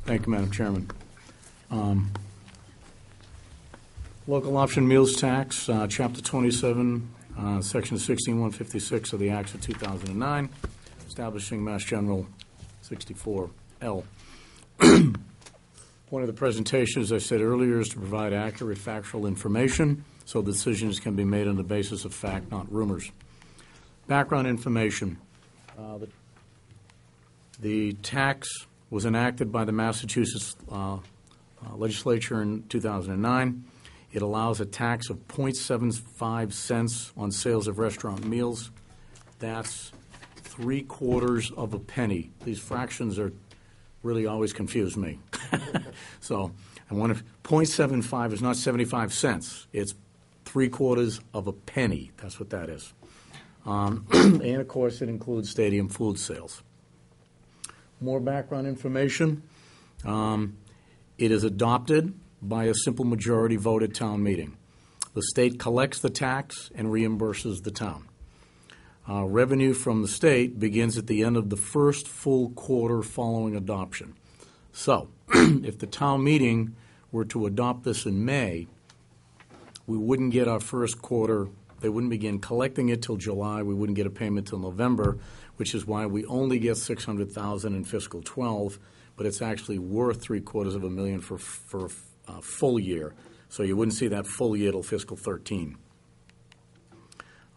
Thank you, Madam Chairman. Local option meals tax, Chapter 27, Section 16156 of the Acts of 2009, establishing Mass General 64L. Point of the presentation, as I said earlier, is to provide accurate factual information so decisions can be made on the basis of fact, not rumors. Background information. The tax was enacted by the Massachusetts legislature in 2009. It allows a tax of 0.75 cents on sales of restaurant meals. That's 3/4 of a penny. These fractions are really always confuse me. So I want to, 0.75 is not 75 cents. It's 3/4 of a penny. That's what that is. And, of course, it includes stadium food sales. More background information. It is adopted by a simple majority vote at town meeting. The state collects the tax and reimburses the town. Revenue from the state begins at the end of the first full quarter following adoption. So, if the town meeting were to adopt this in May, we wouldn't get our first quarter. They wouldn't begin collecting it till July. We wouldn't get a payment till November, which is why we only get $600,000 in fiscal 12, but it's actually worth $750,000 for a full year. So you wouldn't see that full year till fiscal 13.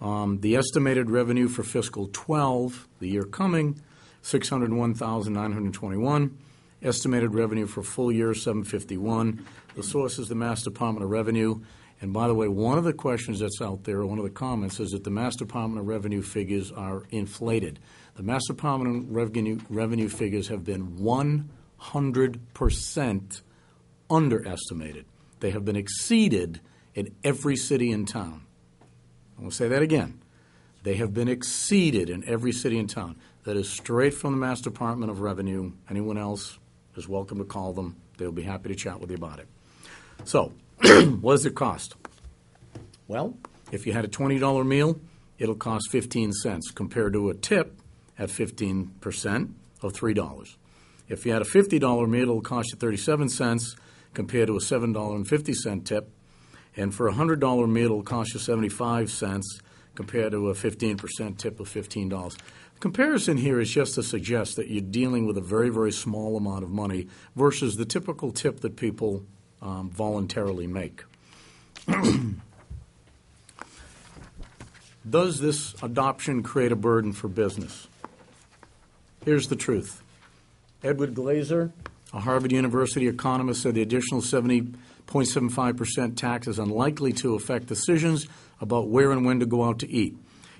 The estimated revenue for fiscal 12, the year coming, $601,921. Estimated revenue for full year, $751. The source is the Mass Department of Revenue. And by the way, one of the questions that's out there, one of the comments, is that the Mass Department of Revenue figures are inflated. The Mass Department of Revenue figures have been 100% underestimated. They have been exceeded in every city and town. I'm going to say that again. They have been exceeded in every city and town. That is straight from the Mass Department of Revenue. Anyone else is welcome to call them. They'll be happy to chat with you about it. So, what does it cost? Well, if you had a $20 meal, it'll cost 15 cents compared to a tip at 15% of $3. If you had a $50 meal, it'll cost you 37 cents compared to a $7.50 tip. And for a $100 meal, it'll cost you 75 cents compared to a 15% tip of $15. The comparison here is just to suggest that you're dealing with a very, very small amount of money versus the typical tip that people voluntarily make. Does this adoption create a burden for business? Here's the truth. Edward Glazer, a Harvard University economist, said the additional 70.75% tax is unlikely to affect decisions about where and when to go out to eat.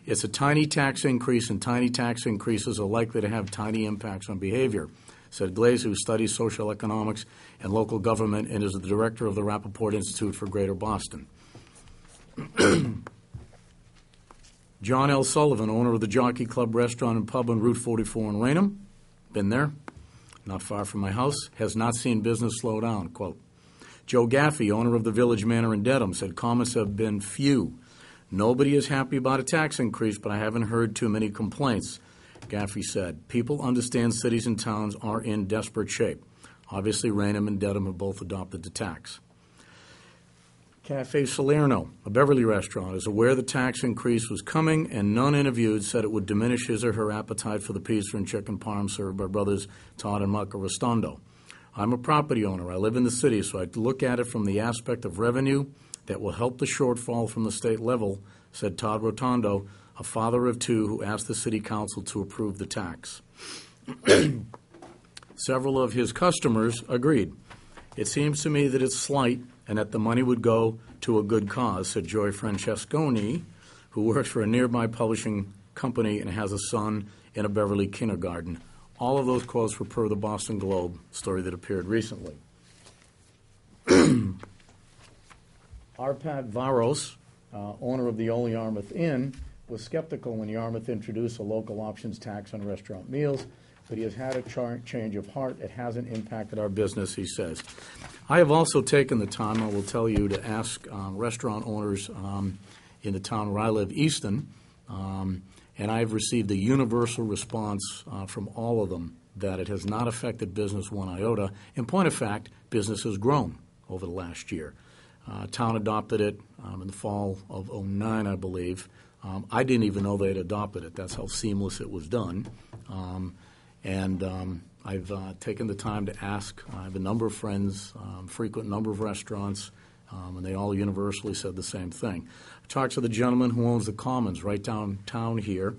It's a tiny tax increase, and tiny tax increases are likely to have tiny impacts on behavior, said Glazer, who studies social economics and local government and is the director of the Rappaport Institute for Greater Boston. John L. Sullivan, owner of the Jockey Club restaurant and pub on Route 44 in Raynham, been there, not far from my house, has not seen business slow down, quote. Joe Gaffey, owner of the Village Manor in Dedham, said comments have been few. Nobody is happy about a tax increase, but I haven't heard too many complaints. Gaffey said, people understand cities and towns are in desperate shape. Obviously, Raynham and Dedham have both adopted the tax. Cafe Salerno, a Beverly restaurant, is aware the tax increase was coming, and none interviewed said it would diminish his or her appetite for the pizza and chicken parm served by brothers Todd and Marco Rostondo. I'm a property owner. I live in the city, so I look at it from the aspect of revenue that will help the shortfall from the state level, said Todd Rotondo, a father of two who asked the city council to approve the tax. Several of his customers agreed. It seems to me that it's slight and that the money would go to a good cause, said Joy Francesconi, who works for a nearby publishing company and has a son in a Beverly kindergarten. All of those quotes were per the Boston Globe story that appeared recently. Arpad Varos, owner of the Ole Yarmouth Inn, was skeptical when Yarmouth introduced a local options tax on restaurant meals, but he has had a change of heart. It hasn't impacted our business, he says. I have also taken the time, I will tell you, to ask restaurant owners in the town where I live, Easton, and I have received a universal response from all of them. that it has not affected business one iota. In point of fact, business has grown over the last year. Town adopted it in the fall of '09, I believe. I didn't even know they had adopted it. That's how seamless it was done. I've taken the time to ask. I have a number of friends, frequent number of restaurants, and they all universally said the same thing. I talked to the gentleman who owns the Commons right downtown here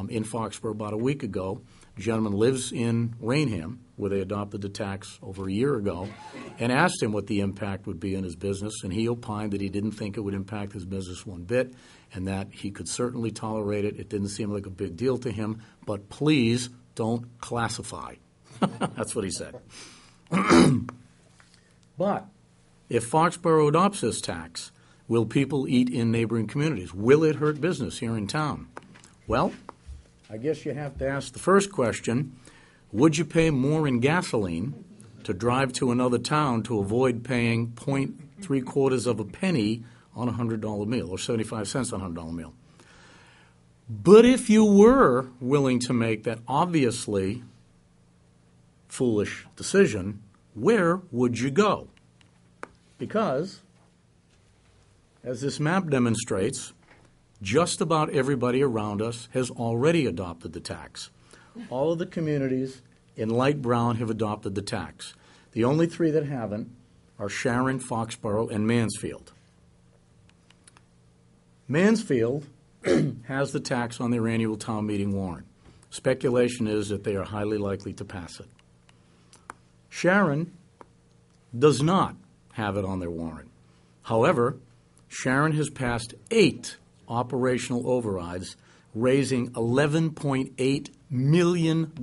in Foxborough about a week ago. The gentleman lives in Rainham, where they adopted the tax over a year ago, and asked him what the impact would be on his business, and he opined that he didn't think it would impact his business one bit, and that he could certainly tolerate it. It didn't seem like a big deal to him, but please don't classify. That's what he said. But if Foxborough adopts this tax, will people eat in neighboring communities? Will it hurt business here in town? Well, I guess you have to ask the first question, would you pay more in gasoline to drive to another town to avoid paying 0.75 of a penny on a $100 meal or 75 cents on a $100 meal? But if you were willing to make that obviously foolish decision, where would you go? Because, as this map demonstrates, just about everybody around us has already adopted the tax. All of the communities in light brown have adopted the tax. The only three that haven't are Sharon, Foxborough, and Mansfield. Mansfield has the tax on their annual town meeting warrant. Speculation is that they are highly likely to pass it. Sharon does not have it on their warrant. However, Sharon has passed 8 operational overrides, raising $11.8 million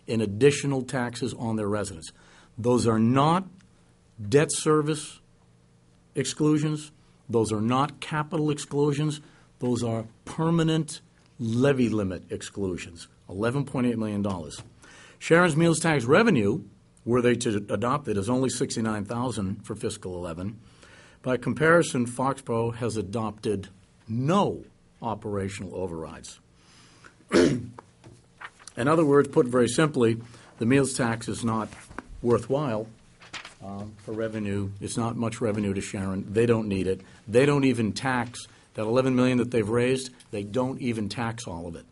in additional taxes on their residents. Those are not debt service exclusions. Those are not capital exclusions. Those are permanent levy limit exclusions, $11.8 million. Sharon's meals tax revenue, were they to adopt it, is only $69,000 for fiscal 11. By comparison, Foxborough has adopted no operational overrides. In other words, put very simply, the meals tax is not worthwhile for revenue. It's not much revenue to Sharon. They don't need it. They don't even tax that $11 million that they've raised. They don't even tax all of it.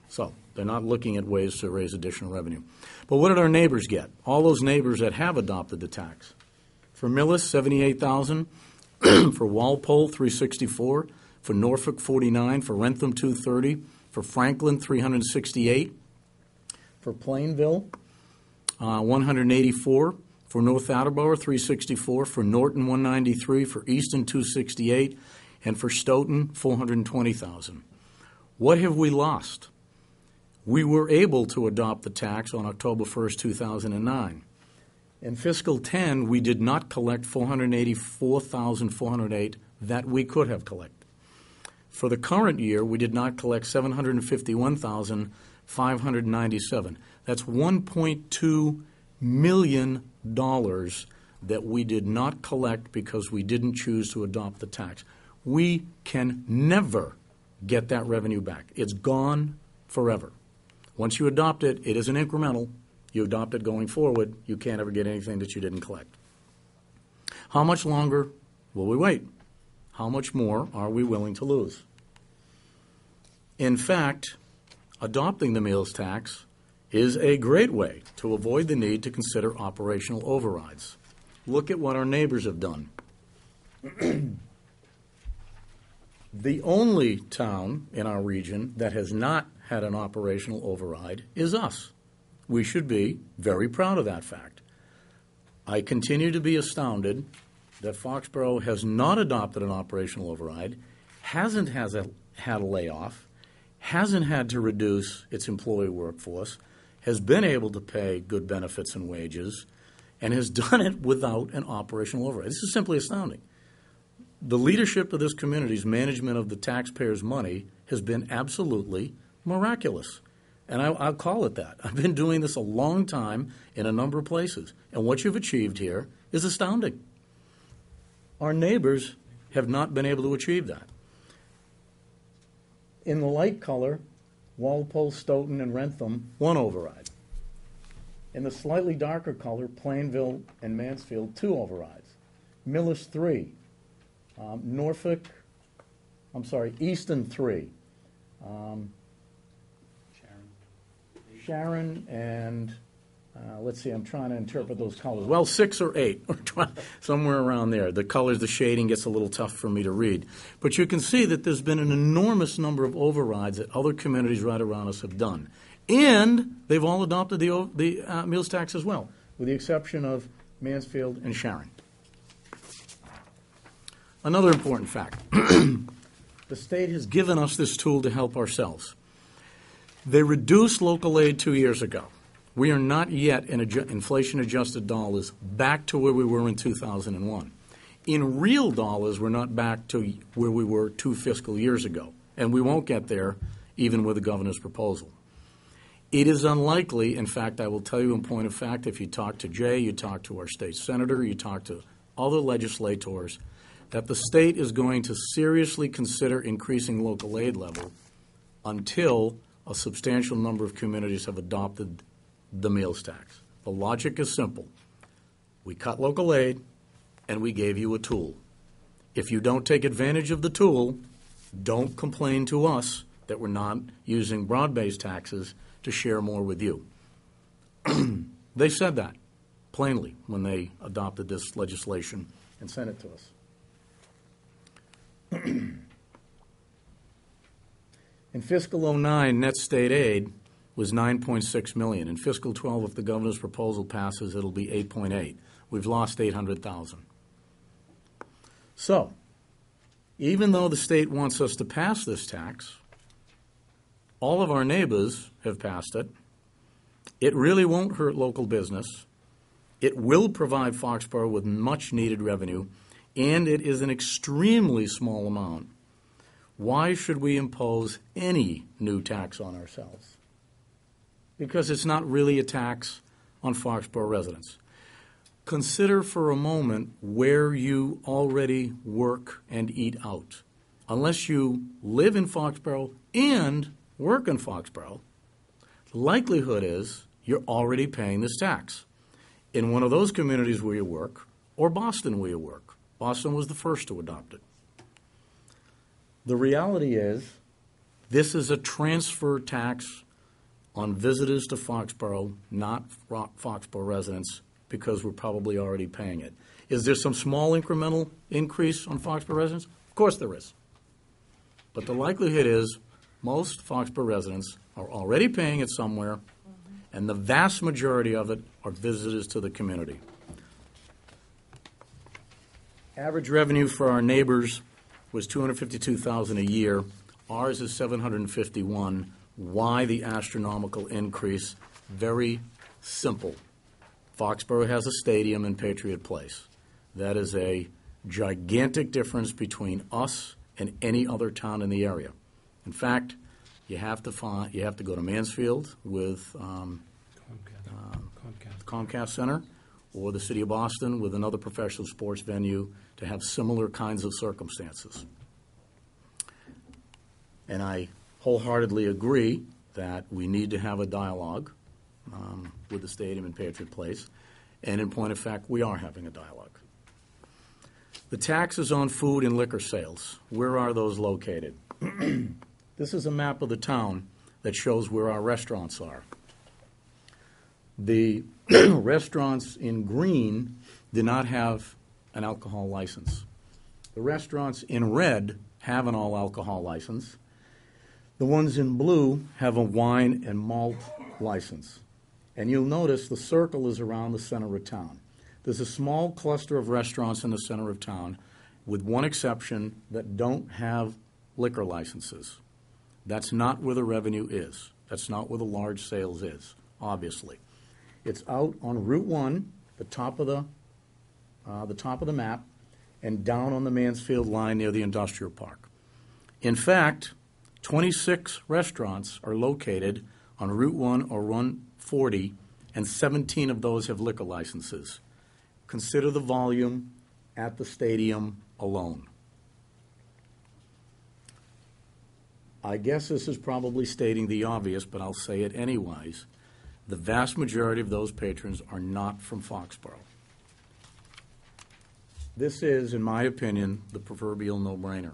So they're not looking at ways to raise additional revenue. But what did our neighbors get? All those neighbors that have adopted the tax. For Millis, $78,000. For Walpole, $364,000. For Norfolk, $49,000. For Rentham, $230,000. For Franklin, $368,000. For Plainville, $184,000. For North Attleboro, $364,000. For Norton, $193,000. For Easton, $268,000. And for Stoughton, $420,000. What have we lost? We were able to adopt the tax on October 1st, 2009. In fiscal 10, we did not collect $484,408 that we could have collected. For the current year, we did not collect $751,597. That's $1.2 million that we did not collect because we didn't choose to adopt the tax. We can never get that revenue back. It's gone forever. Once you adopt it, it isn't incremental. You adopt it going forward, you can't ever get anything that you didn't collect. How much longer will we wait? How much more are we willing to lose? In fact, adopting the meals tax is a great way to avoid the need to consider operational overrides. Look at what our neighbors have done. The only town in our region that has not had an operational override is us. We should be very proud of that fact. I continue to be astounded that Foxborough has not adopted an operational override, hasn't had a layoff, hasn't had to reduce its employee workforce, has been able to pay good benefits and wages, and has done it without an operational override. This is simply astounding. The leadership of this community's management of the taxpayers' money has been absolutely miraculous. And I'll call it that. I've been doing this a long time in a number of places. And what you've achieved here is astounding. Our neighbors have not been able to achieve that. In the light color, Walpole, Stoughton, and Rentham, one override. In the slightly darker color, Plainville and Mansfield, 2 overrides. Millis, 3. Easton, 3. Sharon and, let's see, I'm trying to interpret those colors. Well, 6 or 8, or somewhere around there. The colors, the shading gets a little tough for me to read. But you can see that there's been an enormous number of overrides that other communities right around us have done. And they've all adopted the meals tax as well, with the exception of Mansfield and Sharon. Another important fact. The state has given us this tool to help ourselves. They reduced local aid 2 years ago. We are not yet in inflation-adjusted dollars back to where we were in 2001. In real dollars, we're not back to where we were 2 fiscal years ago, and we won't get there even with the governor's proposal. It is unlikely, in fact, I will tell you in point of fact, if you talk to Jay, you talk to our state senator, you talk to other legislators, that the state is going to seriously consider increasing local aid level until a substantial number of communities have adopted the meals tax. The logic is simple. We cut local aid, and we gave you a tool. If you don't take advantage of the tool, don't complain to us that we're not using broad-based taxes to share more with you. They said that plainly when they adopted this legislation and sent it to us. In fiscal 09, net state aid was $9.6 million. In fiscal 12, if the governor's proposal passes, it'll be $8.8. We've lost $800,000. So, even though the state wants us to pass this tax, all of our neighbors have passed it. It really won't hurt local business. It will provide Foxborough with much-needed revenue, and it is an extremely small amount. Why should we impose any new tax on ourselves? Because it's not really a tax on Foxborough residents. Consider for a moment where you already work and eat out. Unless you live in Foxborough and work in Foxborough, the likelihood is you're already paying this tax in one of those communities where you work or Boston where you work. Boston was the first to adopt it. The reality is this is a transfer tax on visitors to Foxborough, not Foxborough residents, because we're probably already paying it. Is there some small incremental increase on Foxborough residents? Of course there is. But the likelihood is most Foxborough residents are already paying it somewhere, and the vast majority of it are visitors to the community. Average revenue for our neighbors was $252,000 a year. Ours is $751,000. Why the astronomical increase? Very simple. Foxborough has a stadium in Patriot Place. That is a gigantic difference between us and any other town in the area. In fact, you have to go to Mansfield with Comcast Center, or the City of Boston with another professional sports venue to have similar kinds of circumstances. And I wholeheartedly agree that we need to have a dialogue with the stadium in Patriot Place. And in point of fact, we are having a dialogue. The taxes on food and liquor sales, where are those located? This is a map of the town that shows where our restaurants are. The restaurants in green do not have an alcohol license. The restaurants in red have an all-alcohol license. The ones in blue have a wine and malt license. And you'll notice the circle is around the center of town. There's a small cluster of restaurants in the center of town, with one exception, that don't have liquor licenses. That's not where the revenue is. That's not where the large sales is, obviously. It's out on Route 1, the top of the map, and down on the Mansfield line near the industrial park. In fact, 26 restaurants are located on Route 1 or 140, and 17 of those have liquor licenses. Consider the volume at the stadium alone. I guess this is probably stating the obvious, but I'll say it anyways. The vast majority of those patrons are not from Foxborough. This is, in my opinion, the proverbial no-brainer.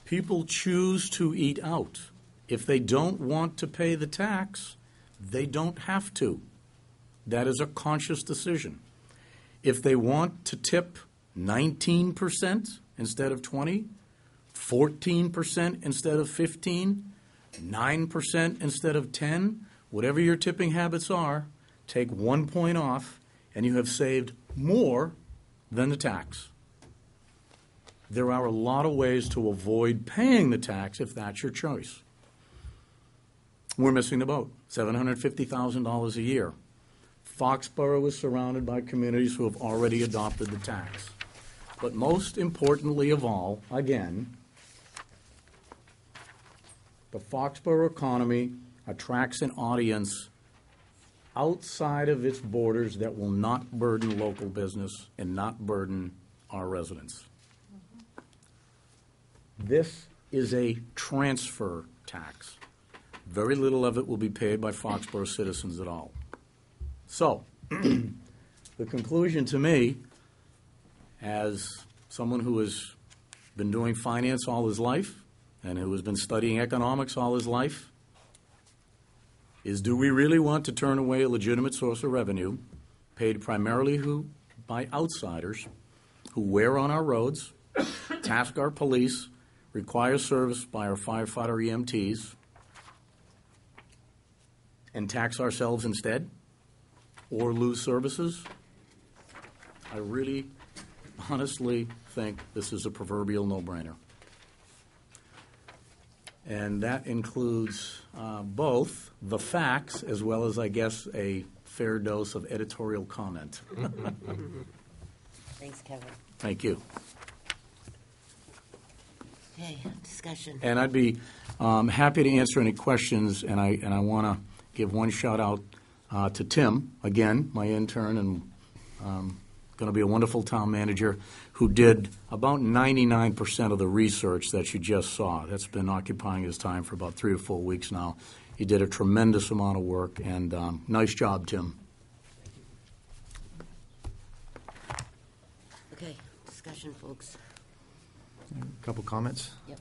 People choose to eat out. If they don't want to pay the tax, they don't have to. That is a conscious decision. If they want to tip 19% instead of 20, 14% instead of 15, 9% instead of 10, whatever your tipping habits are, take 1 point off, and you have saved more than the tax. There are a lot of ways to avoid paying the tax if that's your choice. We're missing the boat, $750,000 a year. Foxborough is surrounded by communities who have already adopted the tax. But most importantly of all, again, the Foxborough economy attracts an audience outside of its borders that will not burden local business and not burden our residents. This is a transfer tax. Very little of it will be paid by Foxborough citizens at all. So, the conclusion to me, as someone who has been doing finance all his life and who has been studying economics all his life, is do we really want to turn away a legitimate source of revenue paid primarily by outsiders who wear on our roads, task our police, require service by our firefighter EMTs, and tax ourselves instead, or lose services? I really, honestly think this is a proverbial no-brainer. And that includes both the facts as well as, I guess, a fair dose of editorial comment. Thanks, Kevin. Thank you. Okay, discussion. And I'd be happy to answer any questions, and I want to give one shout-out to Tim, again, my intern, and going to be a wonderful town manager, who did about 99% of the research that you just saw. That's been occupying his time for about 3 or 4 weeks now. He did a tremendous amount of work, and nice job, Tim. Okay, discussion, folks. A couple comments. Yep.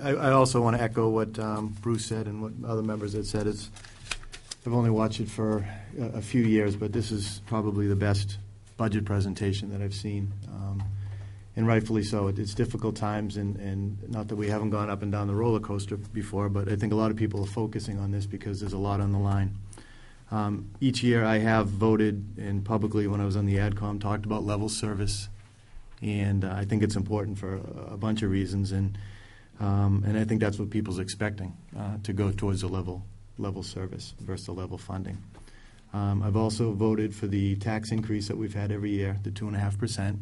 I also want to echo what Bruce said and what other members had said. I've only watched it for a few years, but this is probably the best budget presentation that I've seen, and rightfully so. It's difficult times, and not that we haven't gone up and down the roller coaster before, but I think a lot of people are focusing on this because there's a lot on the line. Each year I have voted, and publicly when I was on the AdCom, talked about level service, and I think it's important for a bunch of reasons, and I think that's what people's expecting, to go towards a level service versus a level funding. I've also voted for the tax increase that we've had every year, the 2.5%,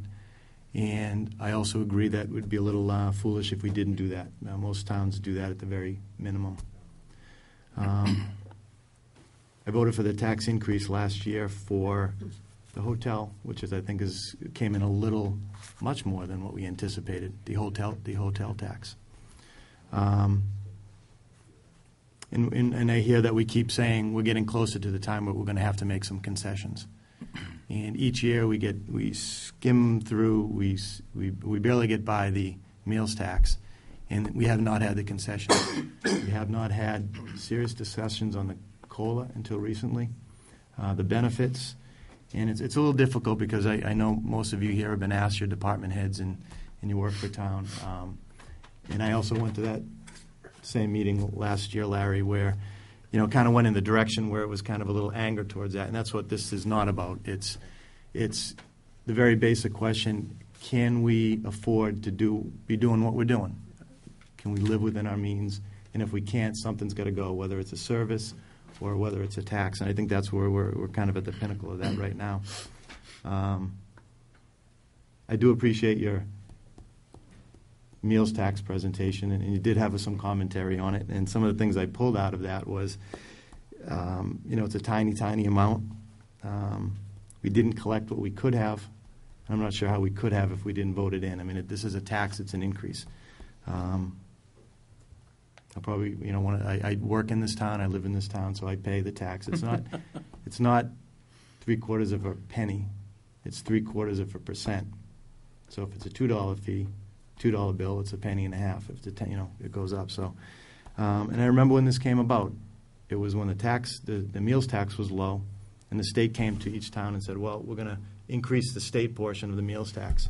and I also agree that it would be a little foolish if we didn't do that. Most towns do that at the very minimum. I voted for the tax increase last year for the hotel, which is, I think, came in much more than what we anticipated. The hotel tax. And I hear that we keep saying we're getting closer to the time where we're going to have to make some concessions. And each year we skim through, we barely get by the meals tax, and we have not had the concessions. We have not had serious discussions on the COLA until recently, the benefits. And it's a little difficult because I know most of you here have been asked, your department heads, and you work for town. And I also went to that same meeting last year, Larry, where, kind of went in the direction where it was kind of a little anger towards that. And that's what this is not about. It's the very basic question, can we afford to be doing what we're doing? Can we live within our means? And if we can't, something's got to go, whether it's a service or whether it's a tax. And I think that's where we're kind of at the pinnacle of that right now. I do appreciate your meals tax presentation, and you did have some commentary on it. And some of the things I pulled out of that was, it's a tiny, tiny amount. We didn't collect what we could have. I'm not sure how we could have if we didn't vote it in. I mean, this is a tax, it's an increase. I I probably, I work in this town, I live in this town, so I pay the tax. It's not, it's not 3/4 of a penny. It's 3/4 of a percent. So if it's a $2 fee, $2 bill, it's a penny and a half. If it's a 10, it goes up. So, and I remember when this came about. It was when the meals tax was low, and the state came to each town and said, well, we're going to increase the state portion of the meals tax,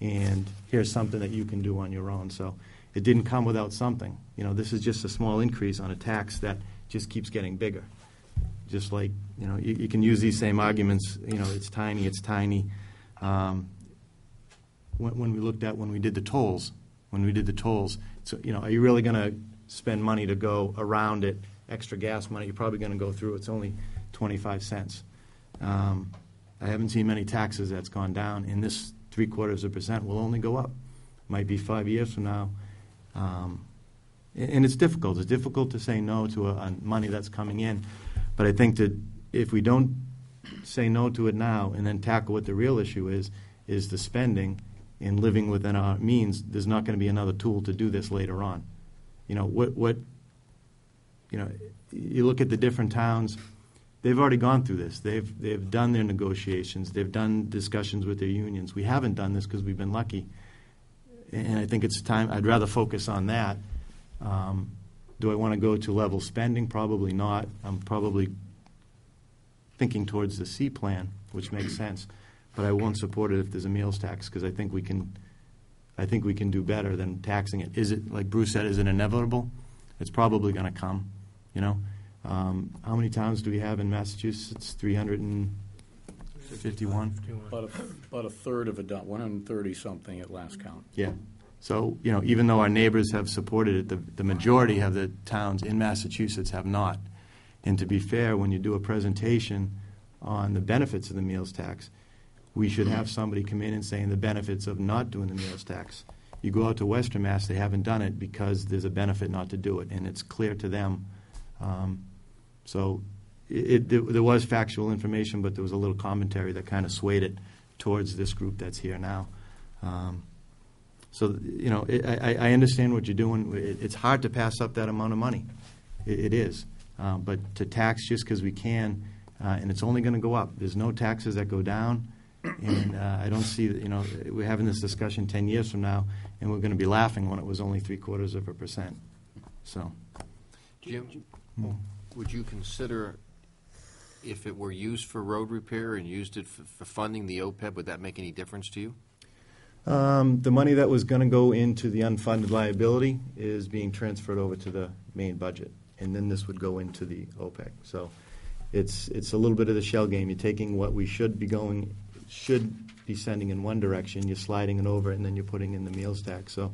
and here's something that you can do on your own. So it didn't come without something. This is just a small increase on a tax that just keeps getting bigger. Just like, you can use these same arguments, it's tiny. When we did the tolls, so, are you really going to spend money to go around it, extra gas money? You're probably going to go through, it's only 25 cents. I haven't seen many taxes that's gone down, and this 0.75% will only go up. Might be 5 years from now. And it's difficult. It's difficult to say no to money that's coming in. But I think that if we don't say no to it now and then tackle what the real issue is the spending and living within our means, there's not going to be another tool to do this later on. You look at the different towns, they've already gone through this. They've done their negotiations. They've done discussions with their unions. We haven't done this because we've been lucky. And I think it's time. I'd rather focus on that. Do I want to go to level spending? Probably not. I'm probably thinking towards the C plan, which makes sense. But I won't support it if there's a meals tax, because I think we can do better than taxing it. Is it, like Bruce said, is it inevitable? It's probably going to come. How many towns do we have in Massachusetts? 351. About a third of 130 something at last count. Yeah. So, even though our neighbors have supported it, the majority of the towns in Massachusetts have not. And to be fair, when you do a presentation on the benefits of the meals tax, we should have somebody come in and saying the benefits of not doing the meals tax. You go out to Western Mass, they haven't done it because there's a benefit not to do it, and it's clear to them. So there was factual information, but there was a little commentary that kind of swayed it towards this group that's here now. So, I understand what you're doing. It's hard to pass up that amount of money. It is. But to tax just because we can, and it's only going to go up. There's no taxes that go down. And I don't see that, we're having this discussion 10 years from now, and we're going to be laughing when it was only 0.75%. So, Jim, would you consider, if it were used for road repair and used it for funding the OPEB, would that make any difference to you? The money that was going to go into the unfunded liability is being transferred over to the main budget, and then this would go into the OPEC. So it's a little bit of the shell game. You're taking what we should be sending in one direction, you're sliding it over, and then you're putting in the meals tax. So,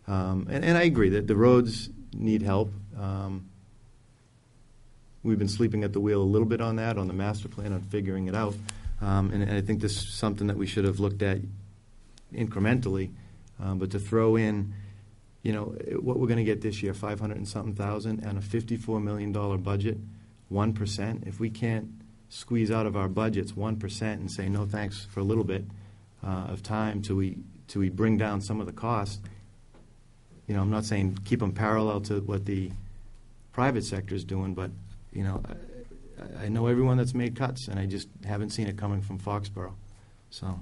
and I agree that the roads need help. We've been sleeping at the wheel a little bit on that, on the master plan, on figuring it out. And I think this is something that we should have looked at incrementally. But to throw in, what we're going to get this year, 500 and something thousand, and a $54 million budget, 1%. If we can't squeeze out of our budgets 1% and say no thanks for a little bit of time till we bring down some of the costs, I'm not saying keep them parallel to what the private sector is doing, but I know everyone that's made cuts, and I just haven't seen it coming from Foxborough. So,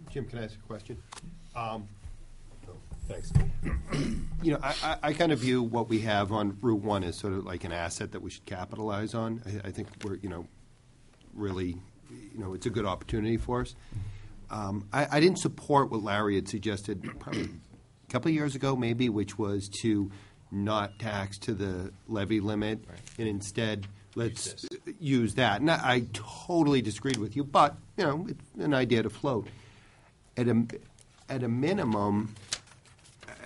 Jim, can I ask a question? Thanks. I kind of view what we have on Route 1 as sort of like an asset that we should capitalize on. I think we're, really, it's a good opportunity for us. I didn't support what Larry had suggested probably a couple of years ago, maybe, which was to not tax to the levy limit, right, and instead let's use that. And I totally disagreed with you, but it's an idea to float. At a minimum,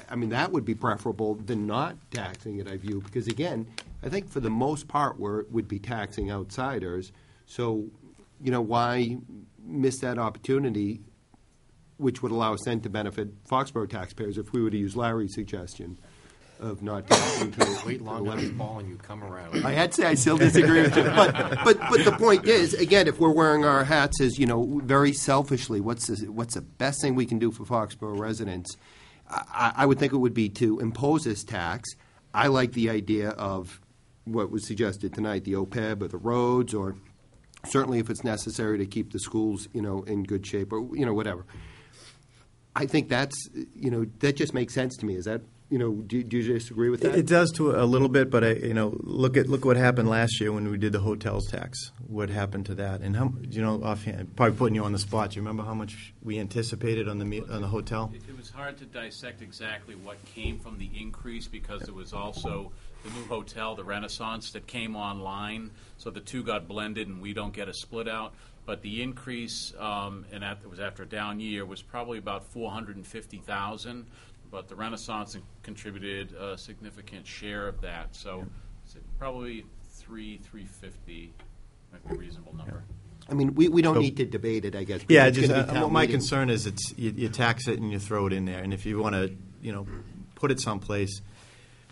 I mean, that would be preferable than not taxing it, I view, because again, I think for the most part would be taxing outsiders. So, why miss that opportunity, which would allow us then to benefit Foxborough taxpayers if we were to use Larry's suggestion of not taxing to wait long on the ball and you come around. I had to say I still disagree with you, but the point is, again, if we're wearing our hats as very selfishly, what's the best thing we can do for Foxborough residents? I would think it would be to impose this tax. I like the idea of what was suggested tonight, the OPEB or the roads, or certainly if it's necessary to keep the schools, in good shape, or, whatever. I think that's, that just makes sense to me. Is that, do you disagree with that? It does to a little bit, but look what happened last year when we did the hotels tax. What happened to that? And how, offhand, probably putting you on the spot. Do you remember how much we anticipated on the hotel? It was hard to dissect exactly what came from the increase because there was also the new hotel, the Renaissance, that came online. So the two got blended, and we don't get a split out. But the increase, and it was after a down year, was probably about $450,000. But the Renaissance contributed a significant share of that. So it's probably $350 might be a reasonable number. I mean, we don't need to debate it, I guess. Yeah, because it's gonna be town my meeting. concern is you tax it and you throw it in there. And if you want to, put it someplace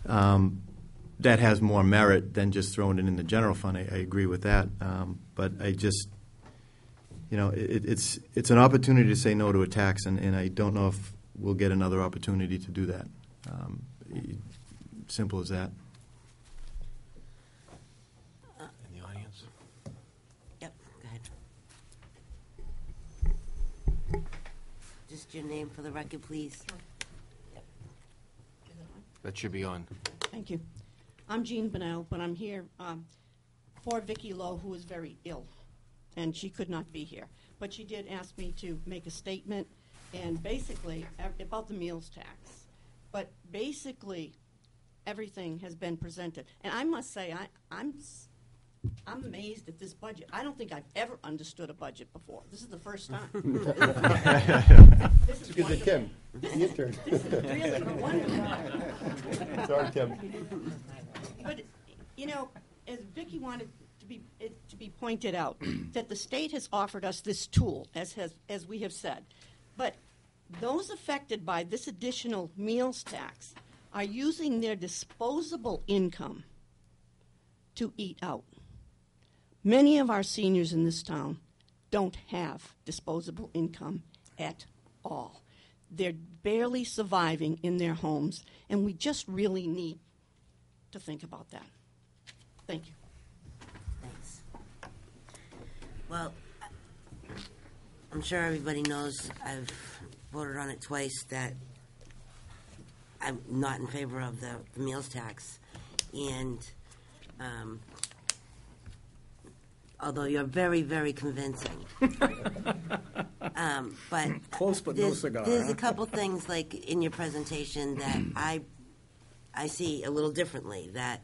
that has more merit than just throwing it in the general fund, I agree with that. But I just, it's an opportunity to say no to a tax, and I don't know if we'll get another opportunity to do that. Simple as that. In the audience? Yep, go ahead. Just your name for the record, please. That should be on. Thank you. I'm Jean Bonnell, but I'm here for Vicki Lowe, who is very ill, and she could not be here. But she did ask me to make a statement, and basically, about the meals tax. But basically, everything has been presented. And I must say, I'm amazed at this budget. I don't think I've ever understood a budget before. This is the first time. This is Good to Tim. Your turn. This is really wonderful. Sorry, Tim. But, as Vicki wanted to be pointed out, that the state has offered us this tool, as we have said. But those affected by this additional meals tax are using their disposable income to eat out. Many of our seniors in this town don't have disposable income at all. They're barely surviving in their homes, and we just really need to think about that. Thank you. Thanks. Well, I'm sure everybody knows I've voted on it twice that I'm not in favor of the meals tax. And although you're very, very convincing. But Close but no cigar. There's huh? a couple things like in your presentation that I see a little differently. That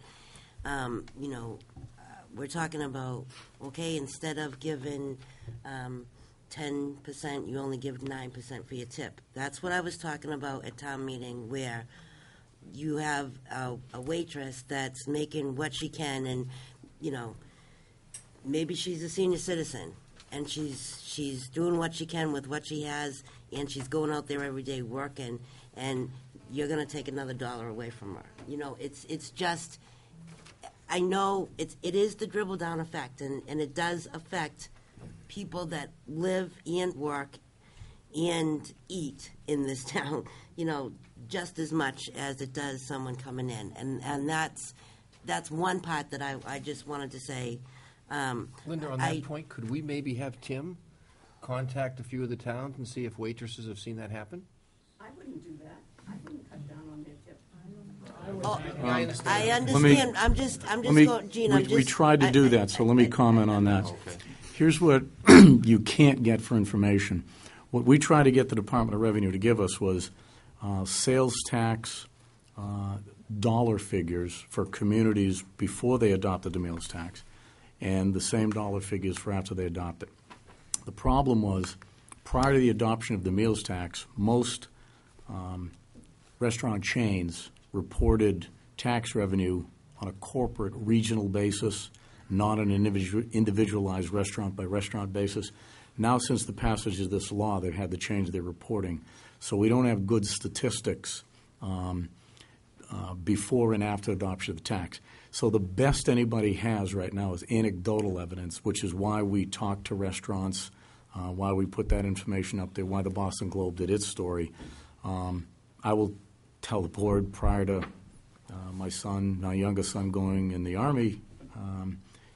we're talking about, okay, instead of giving 10%, you only give 9% for your tip. That's what I was talking about at town meeting, where you have a waitress that's making what she can, and maybe she's a senior citizen, and she's doing what she can with what she has, and she's going out there every day working, and you're going to take another dollar away from her. It's just, I know it is the dribble down effect, and it does affect people that live and work and eat in this town, just as much as it does someone coming in, and that's one part that I just wanted to say. Linda, on that point, could we maybe have Tim contact a few of the towns and see if waitresses have seen that happen? I wouldn't do that. I wouldn't cut down on their tip. I understand. I understand. I'm just going, Gene. We tried to do that, so let me comment on that. Okay. Here's what you can't get for information. What we tried to get the Department of Revenue to give us was sales tax dollar figures for communities before they adopted the meals tax, and the same dollar figures for after they adopt it. The problem was, prior to the adoption of the meals tax, most restaurant chains reported tax revenue on a corporate regional basis, not on an individualized restaurant-by-restaurant basis. Now, since the passage of this law, they've had to change their reporting. So we don't have good statistics before and after adoption of the tax. So the best anybody has right now is anecdotal evidence, which is why we talk to restaurants, why we put that information up there, why the Boston Globe did its story. I will tell the board prior to My son, my youngest son going in the Army,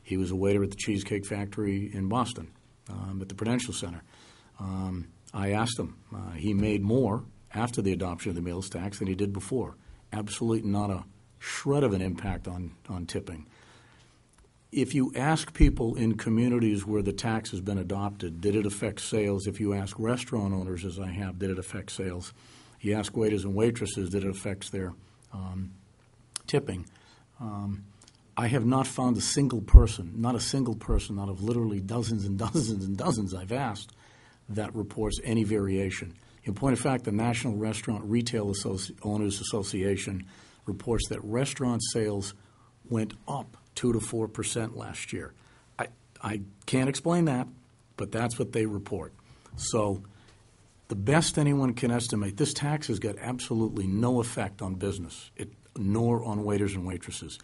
he was a waiter at the Cheesecake Factory in Boston, at the Prudential Center. I asked him. He made more after the adoption of the meals tax than he did before. Absolutely not a shred of an impact on tipping. If you ask people in communities where the tax has been adopted, did it affect sales? If you ask restaurant owners, as I have, did it affect sales? You ask waiters and waitresses, did it affect their tipping? I have not found a single person, not out of literally dozens and dozens and dozens I've asked, that reports any variation. In point of fact, the National Restaurant Retail Owners Association reports that restaurant sales went up 2 to 4% last year. I can't explain that, but that's what they report. So the best anyone can estimate, this tax has got absolutely no effect on business, nor on waiters and waitresses.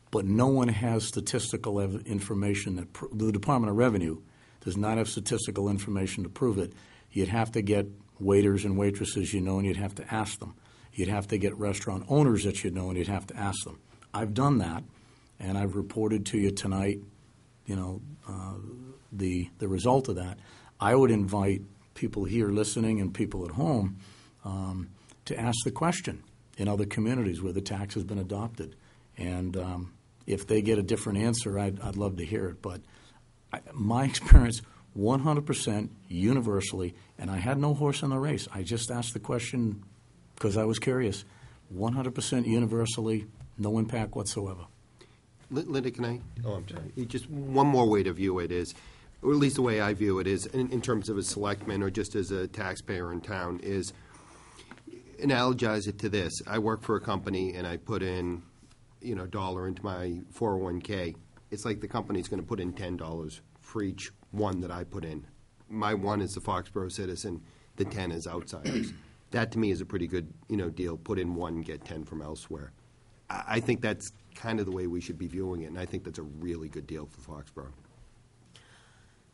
But no one has statistical information that the Department of Revenue does not have statistical information to prove it. You'd have to get waiters and waitresses you know, and you'd have to ask them. You'd have to get restaurant owners that you know, and you'd have to ask them. I've done that, and I've reported to you tonight, the result of that. I would invite people here listening and people at home to ask the question in other communities where the tax has been adopted. And if they get a different answer, I'd love to hear it. But my experience, 100% universally, and I had no horse in the race. I just asked the question because I was curious. 100% universally, no impact whatsoever. Linda, can I? Oh, I'm sorry. Just one more way to view it is, or at least the way I view it is, in terms of a selectman or just as a taxpayer in town, is analogize it to this. I work for a company and I put in, $1 into my 401k. It's like the company's going to put in $10 for each one that I put in. My one is the Foxborough citizen. The 10 is outsiders. That to me is a pretty good, deal. Put in 1, get 10 from elsewhere. I think that's kind of the way we should be viewing it, and I think that's a really good deal for Foxborough.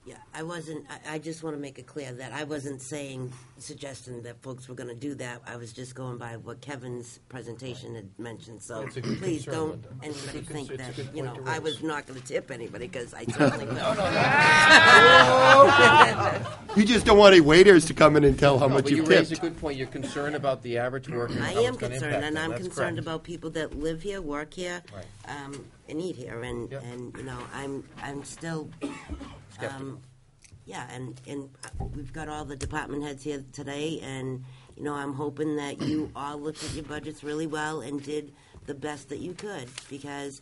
Yeah, I just want to make it clear that I wasn't suggesting that folks were going to do that. I was just going by what Kevin's presentation had mentioned. So It's a good please concern, don't Linda. anybody think It's a that, good point to I raise. was not going to tip anybody because I certainly will. You just don't want any waiters to come in and tell how No, much but you you've raise a tipped. good point. You're concerned about the average worker. and I how am it's gonna concerned, impact and them. I'm That's concerned correct. about people that live here, work here, Right. and eat here, and Yep. I'm still. Skeptical. Yeah, and we've got all the department heads here today, and, I'm hoping that you all looked at your budgets really well and did the best that you could, because,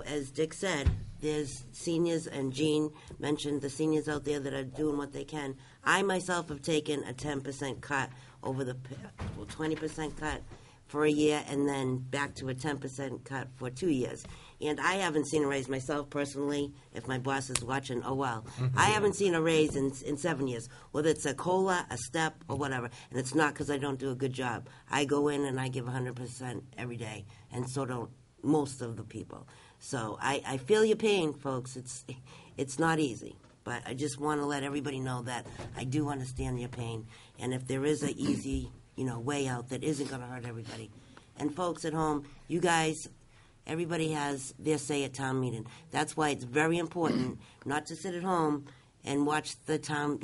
as Dick said, there's seniors, and Jean mentioned the seniors out there that are doing what they can. I myself have taken a 10% cut over 20% cut for a year, and then back to a 10% cut for 2 years. And I haven't seen a raise myself personally. If my boss is watching, oh well. I haven't seen a raise in 7 years, whether it's a COLA, a step, or whatever. And it's not because I don't do a good job. I go in and I give 100% every day, and so don't most of the people. So I feel your pain, folks. It's not easy. But I just want to let everybody know that I do understand your pain. And if there is an easy, way out that isn't going to hurt everybody. And folks at home, you guys, everybody has their say at town meeting. That's why it's very important not to sit at home and watch the town,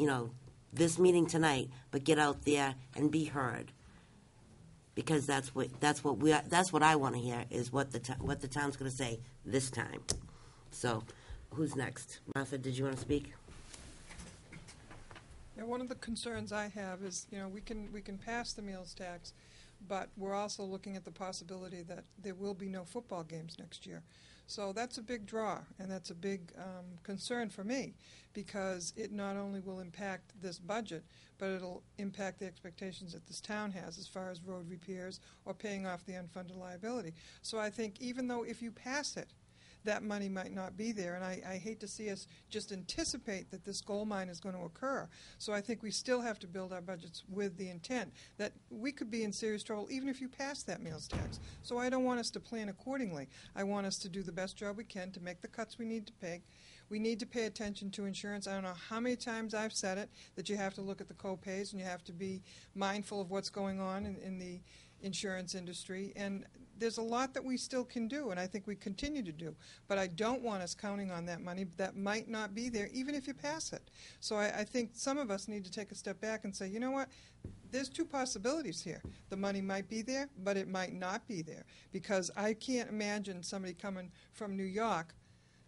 this meeting tonight, but get out there and be heard. Because that's what I want to hear is what the town's going to say this time. So, who's next? Martha, did you want to speak? Yeah, one of the concerns I have is, we can pass the meals tax, but we're also looking at the possibility that there will be no football games next year. So that's a big draw, and that's a big concern for me, because it not only will impact this budget, but it'll impact the expectations that this town has as far as road repairs or paying off the unfunded liability. So I think even though if you pass it, that money might not be there, and I hate to see us just anticipate that this gold mine is going to occur. So I think we still have to build our budgets with the intent that we could be in serious trouble even if you pass that meals tax. So I don't want us to plan accordingly. I want us to do the best job we can to make the cuts we need to make. We need to pay attention to insurance. I don't know how many times I've said it, that you have to look at the co-pays and you have to be mindful of what's going on in the insurance industry. And there's a lot that we still can do, and I think we continue to do. But I don't want us counting on that money that might not be there, even if you pass it. So I think some of us need to take a step back and say, you know what? There's two possibilities here. The money might be there, but it might not be there, because I can't imagine somebody coming from New York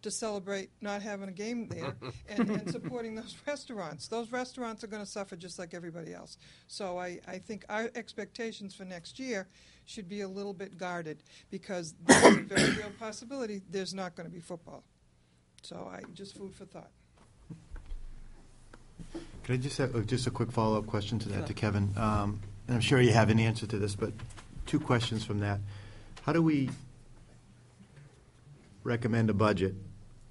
to celebrate not having a game there and supporting those restaurants. Those restaurants are going to suffer just like everybody else. So I think our expectations for next year should be a little bit guarded, because there's a very real possibility there's not going to be football. So just food for thought. Could I just have just a quick follow-up question to that, to Kevin? And I'm sure you have an answer to this, but two questions from that. How do we recommend a budget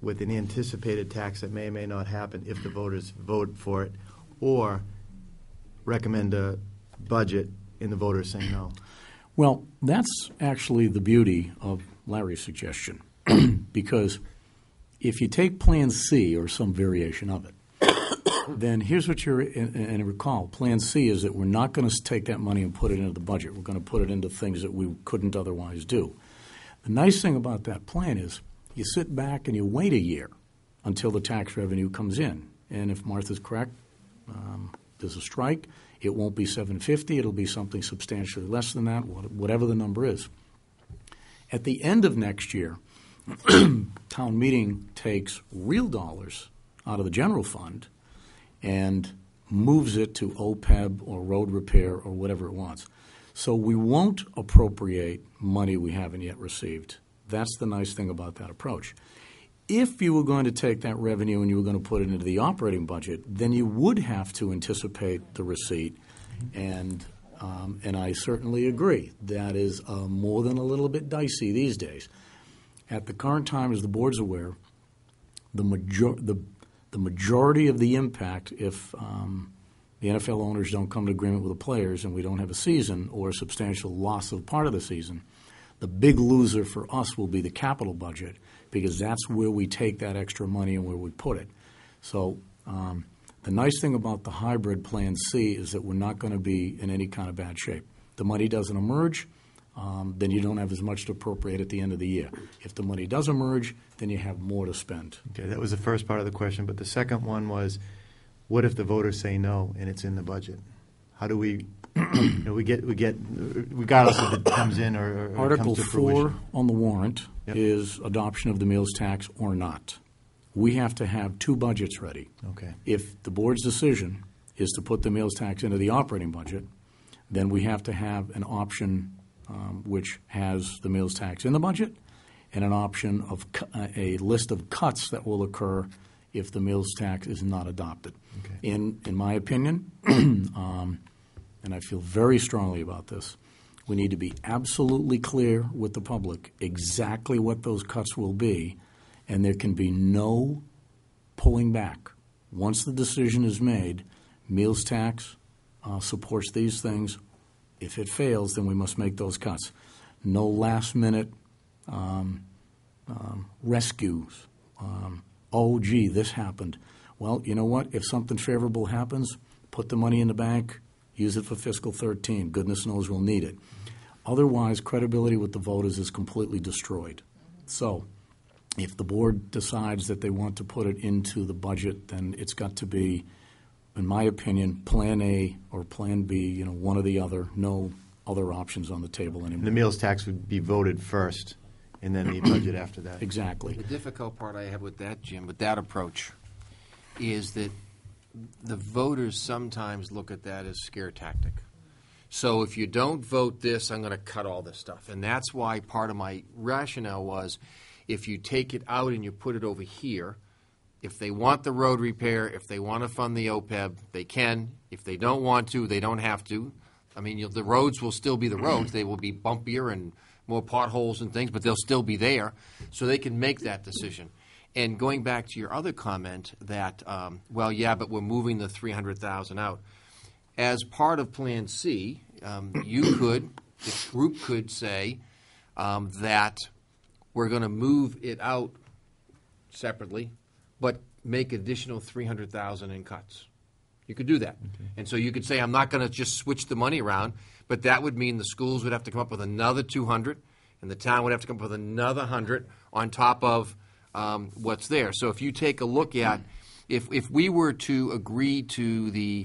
with an anticipated tax that may or may not happen if the voters vote for it, or recommend a budget and the voters say no? Well, that's actually the beauty of Larry's suggestion, because if you take Plan C or some variation of it, then here's what you're, and recall, Plan C is that we're not going to take that money and put it into the budget. We're going to put it into things that we couldn't otherwise do. The nice thing about that plan is you sit back and you wait a year until the tax revenue comes in. And if Martha's correct, there's a strike, it won't be $750, it'll be something substantially less than that, whatever the number is. At the end of next year, town meeting takes real dollars out of the general fund and moves it to OPEB or road repair or whatever it wants. So we won't appropriate money we haven't yet received. That's the nice thing about that approach. If you were going to take that revenue and you were going to put it into the operating budget, then you would have to anticipate the receipt. And I certainly agree. That is more than a little bit dicey these days. At the current time, as the board's aware, the majority of the impact, if the NFL owners don't come to agreement with the players and we don't have a season or a substantial loss of part of the season, the big loser for us will be the capital budget, because that's where we take that extra money and where we put it. So the nice thing about the hybrid Plan C is that we're not going to be in any kind of bad shape. The money doesn't emerge, then you don't have as much to appropriate at the end of the year. If the money does emerge, then you have more to spend. Okay, that was the first part of the question, but the second one was, what if the voters say no and it's in the budget? How do we, we get, regardless if it comes in or Article comes to 4 fruition? on the warrant Yep. is adoption of the meals tax or not. We have to have two budgets ready. Okay. If the board's decision is to put the meals tax into the operating budget, then we have to have an option which has the meals tax in the budget, and an option of a list of cuts that will occur if the meals tax is not adopted. Okay. In my opinion, and I feel very strongly about this, we need to be absolutely clear with the public exactly what those cuts will be, and there can be no pulling back. Once the decision is made, meals tax supports these things. If it fails, then we must make those cuts. No last-minute rescues. Oh, gee, this happened. Well, you know what? If something favorable happens, put the money in the bank, use it for fiscal 13. Goodness knows we'll need it. Otherwise, credibility with the voters is completely destroyed. So if the board decides that they want to put it into the budget, then it's got to be, in my opinion, Plan A or Plan B, one or the other, no other options on the table anymore. The meals tax would be voted first, and then the budget after that. Exactly. The difficult part I have with that, Jim, with that approach, is that the voters sometimes look at that as scare tactic. So if you don't vote this, I'm going to cut all this stuff. And that's why part of my rationale was, if you take it out and you put it over here, if they want the road repair, if they want to fund the OPEB, they can. If they don't want to, they don't have to. I mean, the roads will still be the roads. They will be bumpier and more potholes and things, but they'll still be there. So they can make that decision. And going back to your other comment that, well, yeah, but we're moving the $300,000 out. As part of Plan C, the group could say that we're going to move it out separately, but make additional $300,000 in cuts. You could do that. Okay. And so you could say, I'm not going to just switch the money around, but that would mean the schools would have to come up with another $200, and the town would have to come up with another 100 on top of what's there. So if you take a look at, if we were to agree to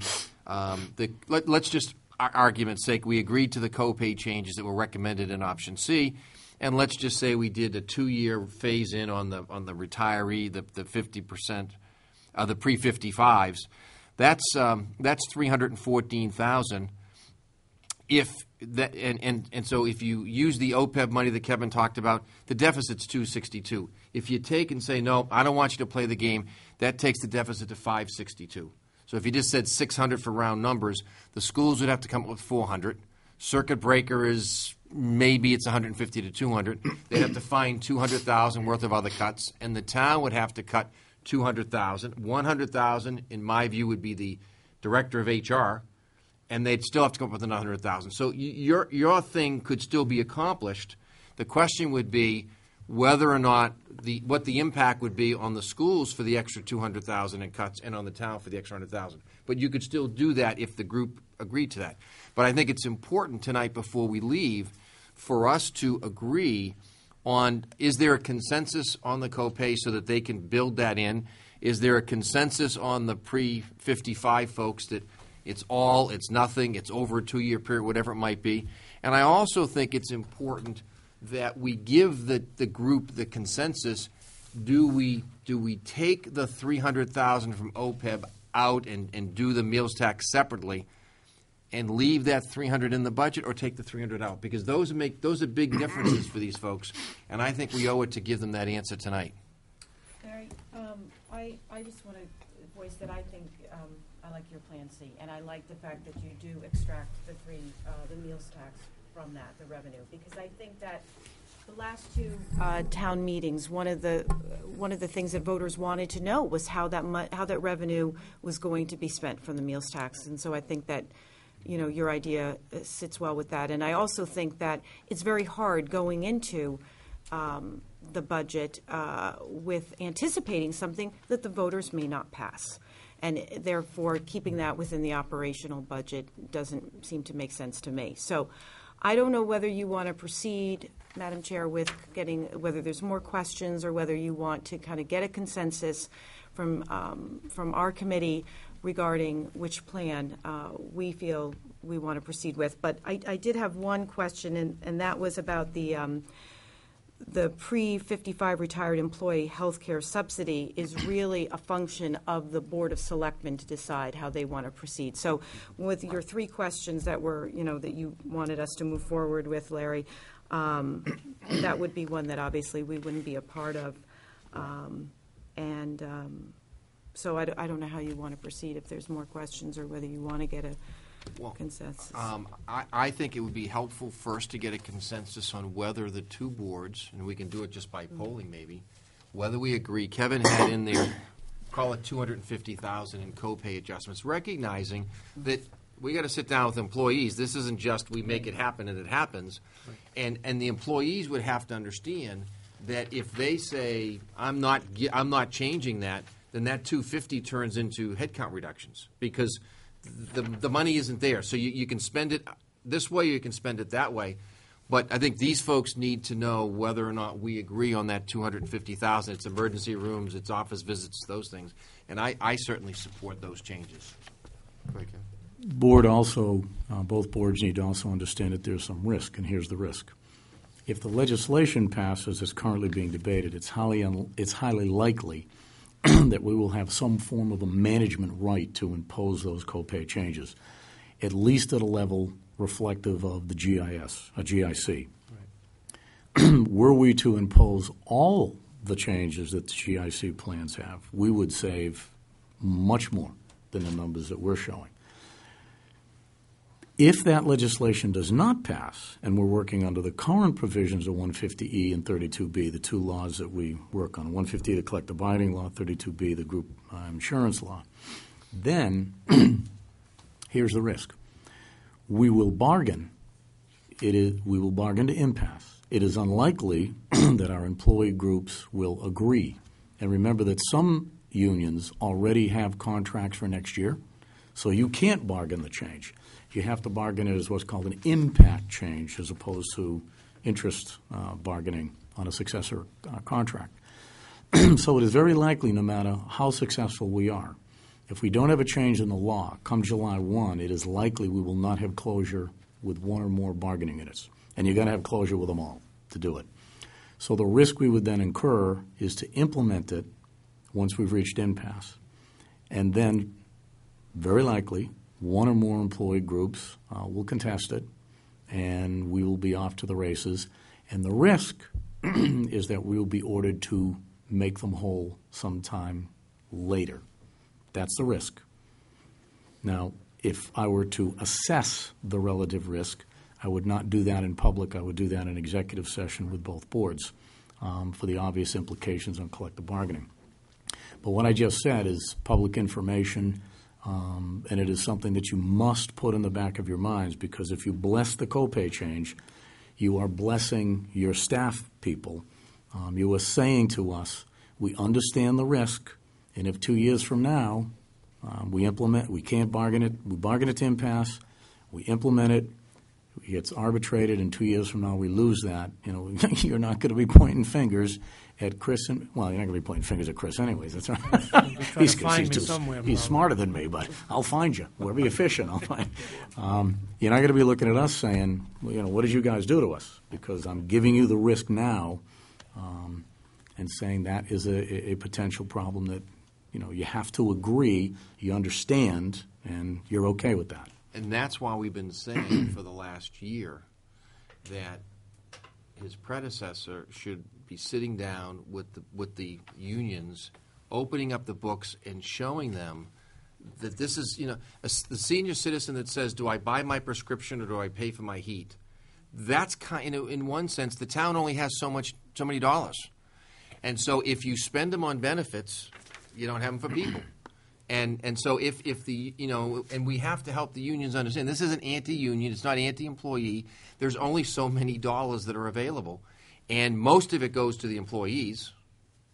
let's just, argument's sake, we agreed to the copay changes that were recommended in option C, and let's just say we did a 2-year phase in on the retiree, the 50%, the pre-55s. That's $314,000. If that and so if you use the OPEB money that Kevin talked about, the deficit's $262. If you take and say no, I don't want you to play the game, that takes the deficit to $562. So if you just said 600 for round numbers, the schools would have to come up with 400. Circuit breaker is maybe it's 150 to 200. They'd have to find 200,000 worth of other cuts, and the town would have to cut 200,000. 100,000, in my view, would be the director of HR, and they'd still have to come up with another 100,000. So your thing could still be accomplished. The question would be whether or not what the impact would be on the schools for the extra 200,000 in cuts and on the town for the extra 100,000. But you could still do that if the group agreed to that. But I think it's important tonight before we leave for us to agree on, is there a consensus on the copay so that they can build that in? Is there a consensus on the pre-55 folks that it's all, it's nothing, it's over a 2-year period, whatever it might be? And I also think it's important that we give the group the consensus. Do we take the 300,000 from OPEB out and do the meals tax separately and leave that 300 in the budget, or take the 300 out? Because those are big differences for these folks, and I think we owe it to give them that answer tonight. Barry, I just want to voice that I think I like your Plan C, and I like the fact that you do extract the meals tax from that, the revenue, because I think that the last two town meetings, one of the things that voters wanted to know was how that revenue was going to be spent from the meals tax, and so I think that your idea sits well with that. And I also think that it's very hard going into the budget with anticipating something that the voters may not pass. And therefore, keeping that within the operational budget doesn't seem to make sense to me. So I don't know whether you want to proceed, Madam Chair, with whether there's more questions or whether you want to kind of get a consensus from our committee regarding which plan we feel we want to proceed with. But I did have one question, and that was about the pre-55 retired employee health care subsidy is really a function of the Board of Selectmen to decide how they want to proceed. So with your 3 questions that were, that you wanted us to move forward with, Larry, that would be one that obviously we wouldn't be a part of. So I don't know how you want to proceed, if there's more questions or whether you want to get a consensus. I think it would be helpful first to get a consensus on whether the 2 boards, and we can do it just by polling maybe, whether we agree. Kevin had in there, call it $250,000 in copay adjustments, recognizing that we got to sit down with employees. This isn't just we make it happen and it happens. And the employees would have to understand that if they say, I'm not changing that, then that 250 turns into headcount reductions because the money isn't there. So you can spend it this way, you can spend it that way. But I think these folks need to know whether or not we agree on that $250,000. It's emergency rooms, it's office visits, those things. And I certainly support those changes. Board also, both boards need to also understand that there's some risk, and here's the risk. If the legislation passes as currently being debated, it's highly likely that we will have some form of a management right to impose those copay changes, at least at a level reflective of the GIC. Right. Were we to impose all the changes that the GIC plans have, we would save much more than the numbers that we're showing. If that legislation does not pass, and we're working under the current provisions of 150E and 32B, the 2 laws that we work on, 150E, the collective bargaining law, 32B, the group insurance law, then here's the risk. We will bargain. We will bargain to impasse. It is unlikely that our employee groups will agree. And remember that some unions already have contracts for next year, so you can't bargain the change. You have to bargain it as what's called an impact change as opposed to interest bargaining on a successor contract. So it is very likely, no matter how successful we are, if we don't have a change in the law, come July 1, it is likely we will not have closure with one or more bargaining units. And you're going to have closure with them all to do it. So the risk we would then incur is to implement it once we've reached impasse. And then, very likely, one or more employee groups will contest it, and we will be off to the races. And the risk is that we will be ordered to make them whole sometime later. That's the risk. Now, if I were to assess the relative risk, I would not do that in public. I would do that in executive session with both boards for the obvious implications on collective bargaining. But what I just said is public information, and it is something that you must put in the back of your minds, because if you bless the copay change, you are blessing your staff people. You are saying to us, we understand the risk, and if 2 years from now we can't bargain it, we bargain it to impasse, we implement it, it gets arbitrated, and 2 years from now we lose that, you're not going to be pointing fingers at Chris. You're not going to be pointing fingers at Chris anyways. That's right. He's smarter than me, but I'll find you. Wherever you're fishing, I'll find you. You're not going to be looking at us saying, what did you guys do to us? Because I'm giving you the risk now and saying that is a potential problem that, you have to agree, you understand, and you're okay with that. And that's why we've been saying for the last year that his predecessor should be sitting down with the unions, opening up the books and showing them that this is, the senior citizen that says, do I buy my prescription or do I pay for my heat? That's in one sense, the town only has so many dollars. And so if you spend them on benefits, you don't have them for people. And so if the, and we have to help the unions understand, this isn't anti-union, it's not anti-employee. There's only so many dollars that are available. And most of it goes to the employees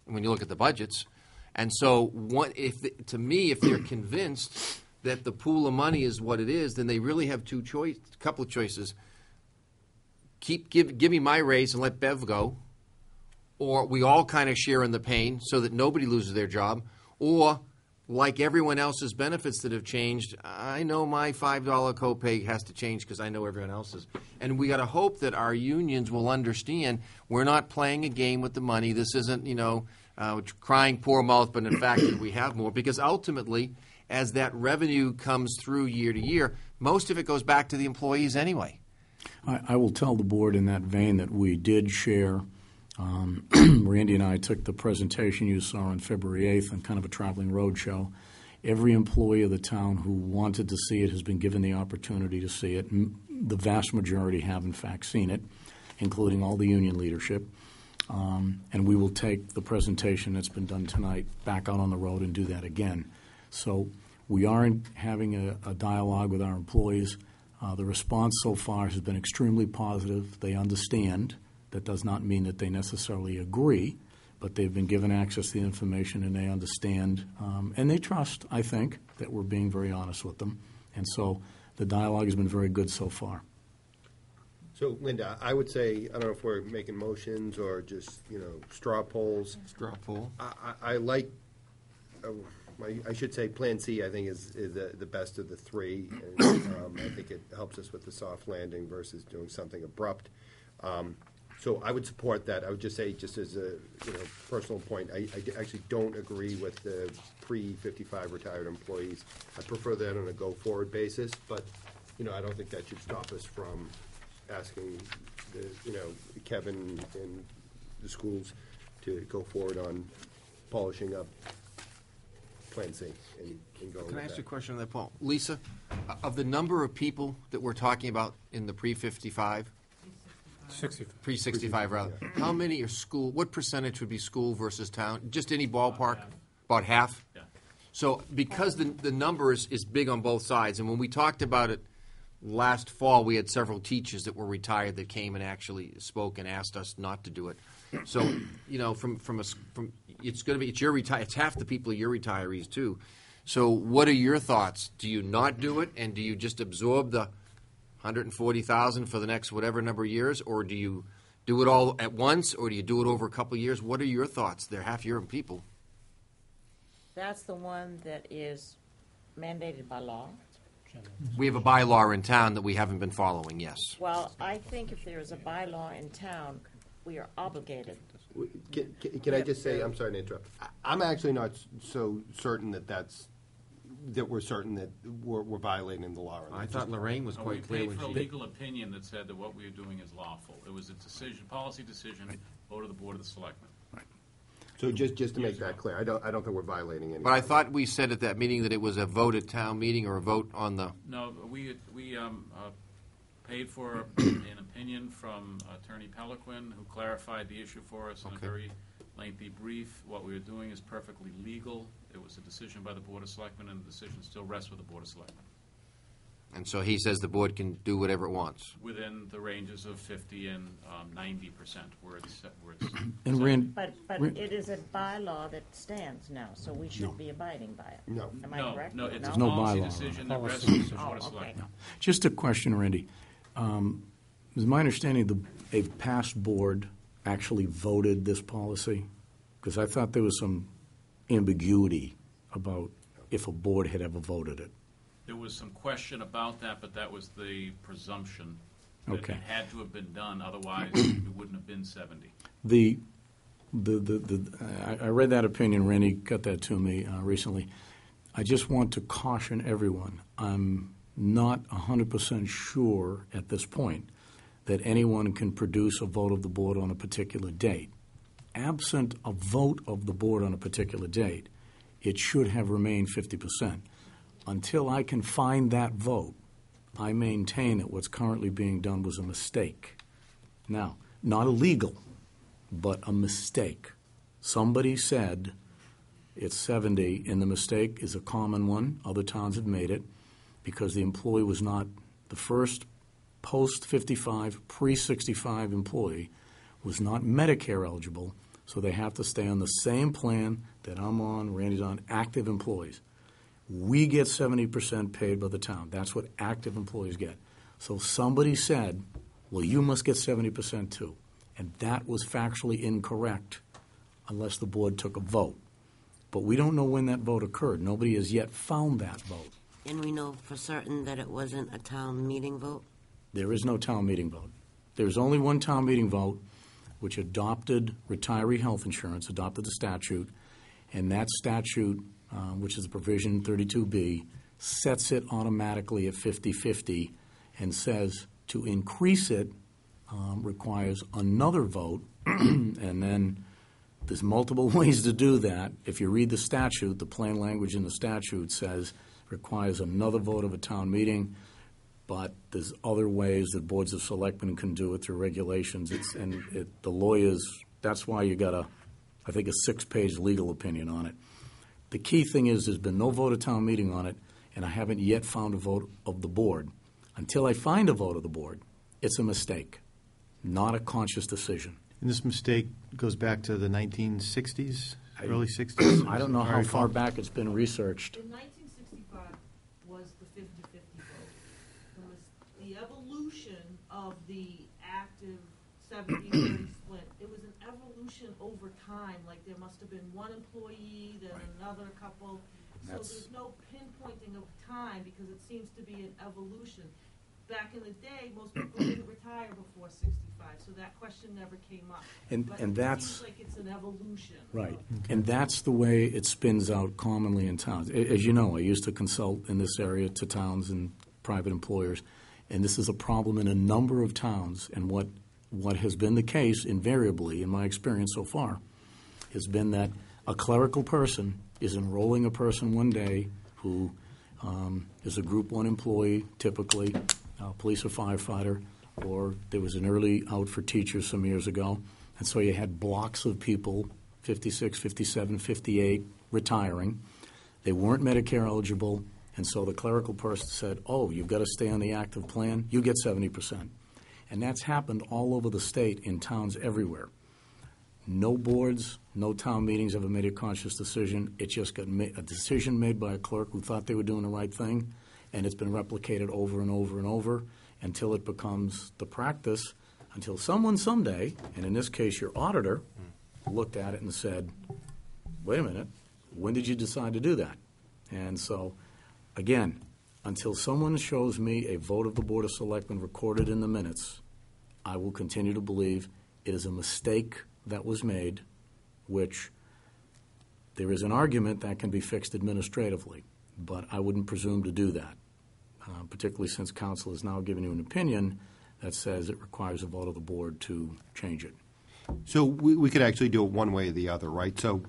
when you look at the budgets. And so to me, if they're convinced that the pool of money is what it is, then they really have a couple of choices. Give me my raise and let Bev go. Or we all kind of share in the pain so that nobody loses their job. Or, like everyone else's benefits that have changed, I know my $5 copay has to change because I know everyone else's. And we got to hope that our unions will understand we're not playing a game with the money. This isn't, crying poor mouth, but in fact we have more. Because ultimately, as that revenue comes through year to year, most of it goes back to the employees anyway. I will tell the board in that vein that we did share. Randy and I took the presentation you saw on February 8th on kind of a traveling road show. Every employee of the town who wanted to see it has been given the opportunity to see it. The vast majority have, in fact, seen it, including all the union leadership. And we will take the presentation that's been done tonight back out on the road and do that again. So we are having a dialogue with our employees. The response so far has been extremely positive. They understand. That does not mean that they necessarily agree, but they've been given access to the information and they understand. And they trust, I think, that we're being very honest with them. And so the dialogue has been very good so far. So, Linda, I would say, I don't know if we're making motions or just, straw polls. Straw poll. I like, I should say Plan C, I think, is the best of the three. And, I think it helps us with the soft landing versus doing something abrupt. So I would support that. I would just say, just as a personal point, I actually don't agree with the pre-55 retired employees. I prefer that on a go-forward basis, but I don't think that should stop us from asking Kevin and the schools to go forward on polishing up Plan C and going. Can I ask you a question on that, Paul? Lisa, of the number of people that we're talking about in the pre-55. Pre-65, rather. How many are school? What percentage would be school versus town? Just any ballpark? About half? Yeah. So because the number is big on both sides, and when we talked about it last fall, we had several teachers that were retired that came and actually spoke and asked us not to do it. So, it's half the people are your retirees too. So what are your thoughts? Do you not do it, and do you just absorb the $140,000 for the next whatever number of years, or do you do it all at once, or do you do it over a couple of years? What are your thoughts? They're half your people. That's the one that is mandated by law. We have a bylaw in town that we haven't been following, yes. Well, I think if there is a bylaw in town, we are obligated. Can I just say, I'm sorry to interrupt. I'm actually not so certain that we're certain that we're violating the law. I thought Lorraine was We quite clear paid when for a she... legal opinion that said that what we were doing is lawful. It was a decision, policy decision, vote of the Board of the Selectmen. So just to make that clear, I don't think we're violating anything. But I thought we said at that meeting that it was a vote at town meeting or a vote on the... No, we paid for an opinion from Attorney Peliquin, who clarified the issue for us in a Okay. very lengthy brief. What we were doing is perfectly legal. It was a decision by the Board of Selectmen, and the decision still rests with the Board of Selectmen, And so he says the board can do whatever it wants. within the ranges of 50 and 90%, where it's And Rand, But it is a bylaw that stands now, so we should be abiding by it. No. Am I No, correct? no, it's a no policy bylaw. decision that rests with the Board of Oh, okay. Selectmen. just a question, Randy. Is my understanding a past board actually voted this policy? Because I thought there was some ambiguity about if a board had ever voted it. There was some question about that, but that was the presumption that Okay. it had to have been done, otherwise it wouldn't have been 70. I read that opinion, Randy got that to me recently. I just want to caution everyone, I'm not 100% sure at this point that anyone can produce a vote of the board on a particular date. Absent a vote of the board on a particular date, it should have remained 50%. Until I can find that vote, I maintain that what's currently being done was a mistake. Now, not illegal, but a mistake. Somebody said it's 70, and the mistake is a common one. Other towns have made it because the employee was not the first post-55, pre-65 employee was not Medicare eligible, so they have to stay on the same plan that I'm on, Randy's on, active employees. We get 70% paid by the town. That's what active employees get. So somebody said, well, you must get 70% too. And that was factually incorrect unless the board took a vote. But we don't know when that vote occurred. Nobody has yet found that vote. And we know for certain that it wasn't a town meeting vote? There is no town meeting vote. There's only one town meeting vote, which adopted retiree health insurance, adopted the statute, and that statute, which is a provision 32B, sets it automatically at 50-50 and says to increase it requires another vote, and then there's multiple ways to do that. If you read the statute, the plain language in the statute says requires another vote of a town meeting, but there's other ways that boards of selectmen can do it through regulations. The lawyers, that's why you got I think, a 6-page legal opinion on it. The key thing is there's been no vote of town meeting on it, and I haven't yet found a vote of the board. Until I find a vote of the board, it's a mistake, not a conscious decision. And this mistake goes back to the 1960s, early 60s? I don't know If how recall. far back it's been researched. In 1965 was the 50-50 vote. It was the evolution of the active 70-30 split. It was an evolution over time. Like there must have been one employee, then another couple. So there's no pinpointing of time because it seems to be an evolution. Back in the day, most people didn't retire before 65, so that question never came up. But And it that's seems like it's an evolution. right. And that's the way it spins out commonly in towns. As you know, I used to consult in this area to towns and private employers, and this is a problem in a number of towns. And what has been the case invariably, in my experience so far, has been that a clerical person is enrolling a person one day who is a Group 1 employee, typically, police or firefighter, or there was an early out for teachers some years ago, and so you had blocks of people, 56, 57, 58, retiring. They weren't Medicare eligible, and so the clerical person said, oh, you've got to stay on the active plan, you get 70%. And that's happened all over the state in towns everywhere. No boards, no town meetings ever made a conscious decision. It just got a decision made by a clerk who thought they were doing the right thing, and it's been replicated over and over and over until it becomes the practice until someone someday, and in this case your auditor, looked at it and said, wait a minute, when did you decide to do that? And so, again, until someone shows me a vote of the Board of Selectmen recorded in the minutes, I will continue to believe it is a mistake that was made, which there is an argument that can be fixed administratively, but I wouldn't presume to do that, particularly since council has now given you an opinion that says it requires a vote of the board to change it. So we could actually do it one way or the other, right? So,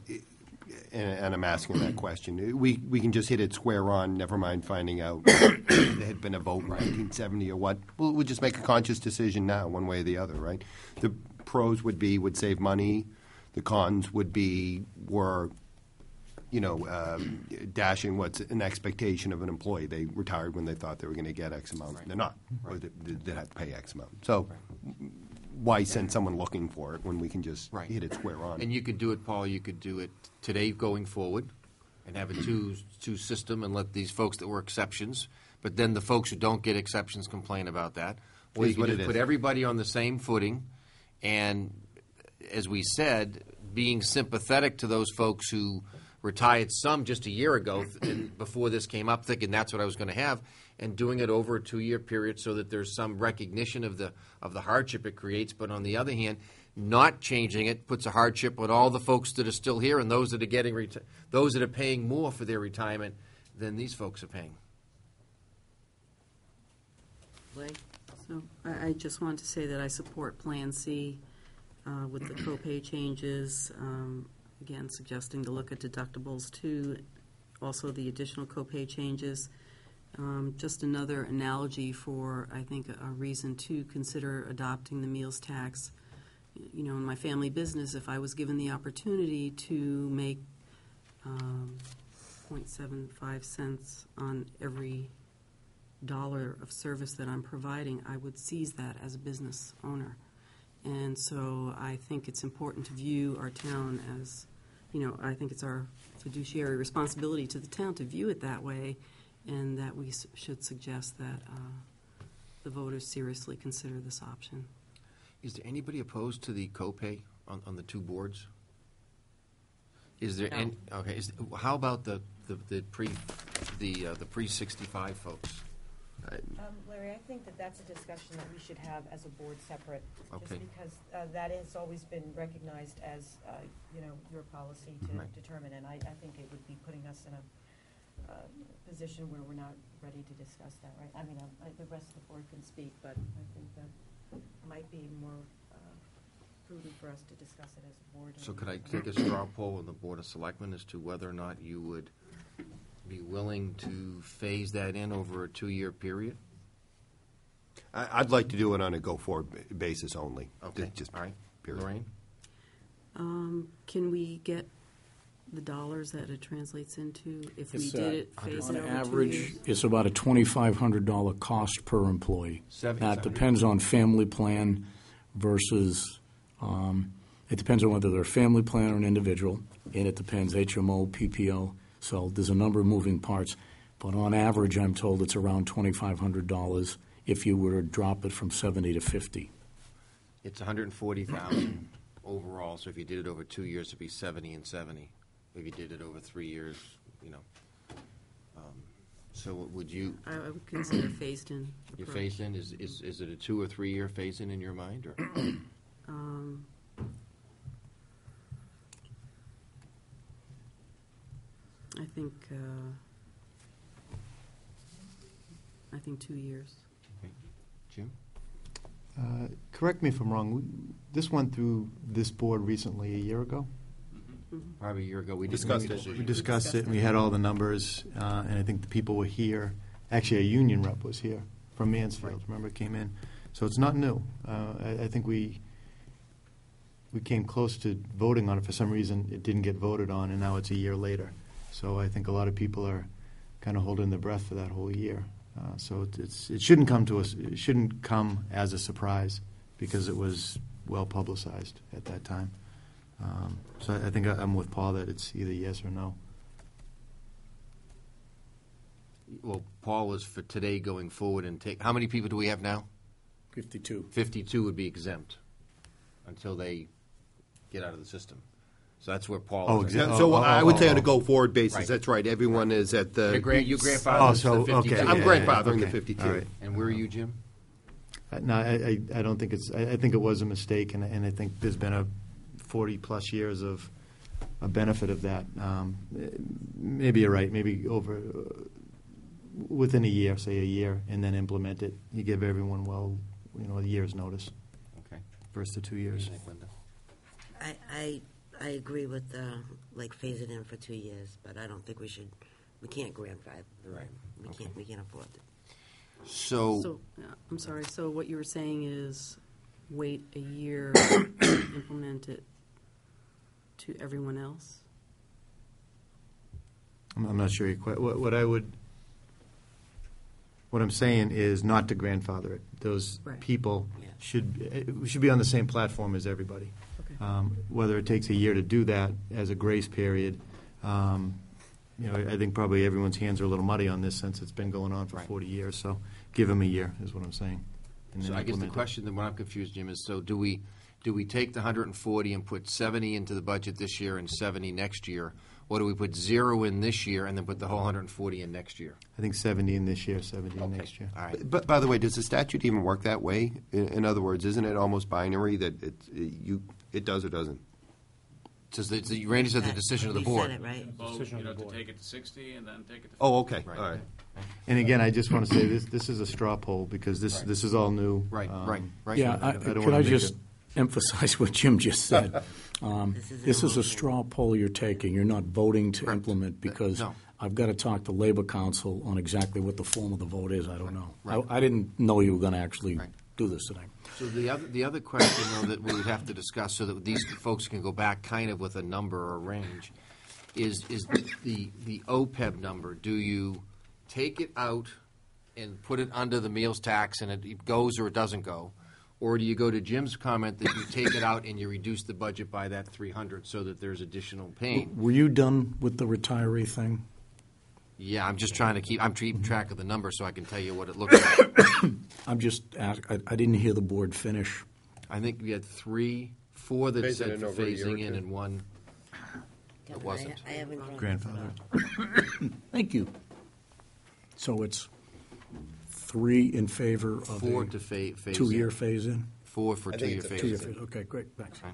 and I'm asking that question. We can just hit it square on, never mind finding out if there had been a vote in 1970 or what. We'll just make a conscious decision now, one way or the other, right? The pros would save money. The cons were dashing what's an expectation of an employee. They retired when they thought they were going to get X amount. They're not. Or they have to pay X amount. So why send someone looking for it when we can just hit it square on? And you could do it, Paul, you could do it today going forward and have a two system and let these folks that were exceptions, but then the folks who don't get exceptions complain about that. Or you could just put everybody on the same footing and, as we said, being sympathetic to those folks who retired some just a year ago and before this came up, thinking that's what I was going to have, and doing it over a 2-year period so that there's some recognition of the hardship it creates. But on the other hand, not changing it puts a hardship on all the folks that are still here and those that are getting those that are paying more for their retirement than these folks are paying. Blaine? So I just wanted to say that I support Plan C with the copay changes. Again, suggesting to look at deductibles too. Also, the additional copay changes. Just another analogy for, I think, a reason to consider adopting the meals tax. You know, in my family business, if I was given the opportunity to make 0.75 cents on every dollar of service that I'm providing, I would seize that as a business owner. And so I think it's important to view our town as, I think it's our fiduciary responsibility to the town to view it that way, and that we should suggest that the voters seriously consider this option. Is there anybody opposed to the copay on the two boards? Is there any? Okay. How about the pre-65 folks? Larry, I think that's a discussion that we should have as a board separate, Okay. just because that has always been recognized as, your policy to determine, and I think it would be putting us in a position where we're not ready to discuss that, right? I mean, the rest of the board can speak, but I think that might be more prudent for us to discuss it as a board. So could I take a straw poll on the Board of Selectmen as to whether or not you would be willing to phase that in over a 2-year period? I'd like to do it on a go-forward basis only. Okay. Just all right. period. Lorraine? Can we get the dollars that it translates into if we did it phase on it over average, 2 years? it's about a $2,500 cost per employee. That That depends on family plan versus, it depends on whether they're a family plan or an individual, and it depends HMO, PPO. So there's a number of moving parts. But on average, I'm told it's around $2,500 if you were to drop it from 70 to 50. It's $140,000 overall, so if you did it over 2 years, it'd be 70 and 70. If you did it over 3 years, so would you? I would consider phased in. Your approach. phase in is it a 2 or 3 year phase in your mind, or? I think 2 years. Okay. Jim? Correct me if I'm wrong. This went through this board recently, a year ago. Probably a year ago. We Discussed discussed it. We discussed it, and we had all the numbers, and I think the people were here. Actually, a union rep was here from Mansfield. Remember, came in. So it's not new. I think we came close to voting on it. For some reason, it didn't get voted on, and now it's a year later. So I think a lot of people are kind of holding their breath for that whole year. So it shouldn't come to us. It shouldn't come as a surprise because it was well publicized at that time. So I think I'm with Paul that it's either yes or no. Well, Paul was for today going forward and take. How many people do we have now? 52. 52 would be exempt until they get out of the system. So that's where Paul Oh, is. exempt. So I would say on a oh. go-forward basis, Right. that's right, everyone is at You the, grandfather to the 52. okay. I'm Yeah, grandfathering the okay. 52. All right. And where are you, Jim? No, I don't think it's, I think it was a mistake, and I think there's been a 40-plus years of a benefit of that. Maybe you're right, maybe over, within a year, say a year, and then implement it. You give everyone, a year's notice, Okay. first to 2 years. Linda? I agree with, phase it in for 2 years, but I don't think we can't grandfather. Right. We can't afford it. So, I'm sorry, so what you were saying is wait a year, implement it to everyone else? I'm not sure what I'm saying is not to grandfather it. Those Right. people Yeah. should be on the same platform as everybody. Okay. Whether it takes a year to do that as a grace period, I think probably everyone's hands are a little muddy on this since it's been going on for Right. 40 years. So give them a year is what I'm saying. And so then I guess the implement it. question that when I'm confused, Jim, is do we take the 140 and put 70 into the budget this year and 70 next year, or do we put 0 in this year and then put the whole 140 in next year? I think 70 in this year, 70 in Okay. next year. All right. But by the way, does the statute even work that way? In other words, isn't it almost binary that it does or doesn't? Says Randy said the decision of the We board. said it, right? Vote, to take it to 60 and then take it to 50. Oh, okay, Right. all right. And again, I just want to say this is a straw poll because this is all new. Right. Yeah, I don't could wanna I make just emphasize what Jim just said? This is a emotional. straw poll you're taking. You're not voting to implement because No. I've got to talk to Labor Council on exactly what the form of the vote is. I don't know. Right. I didn't know you were going to actually Right. do this tonight. So the other question, though, that we would have to discuss so that these folks can go back kind of with a number or a range is the OPEB number. Do you take it out and put it under the meals tax and it goes or it doesn't go? Or do you go to Jim's comment that you take it out and you reduce the budget by that 300 so that there's additional pain? Were you done with the retiree thing? Yeah, I'm just trying to keeping track of the number so I can tell you what it looks like. I'm just I didn't hear the board finish. I think we had 4 that Phasing said in for over a year or phasing in two. and 1 that wasn't. I haven't gone. Grandfather. Thank you. So it's 3 in favor of 4 a to phase in. 2-year phase-in? 4 for I think 2-year it's a phase. 2-year phase. Okay, great, thanks. Right.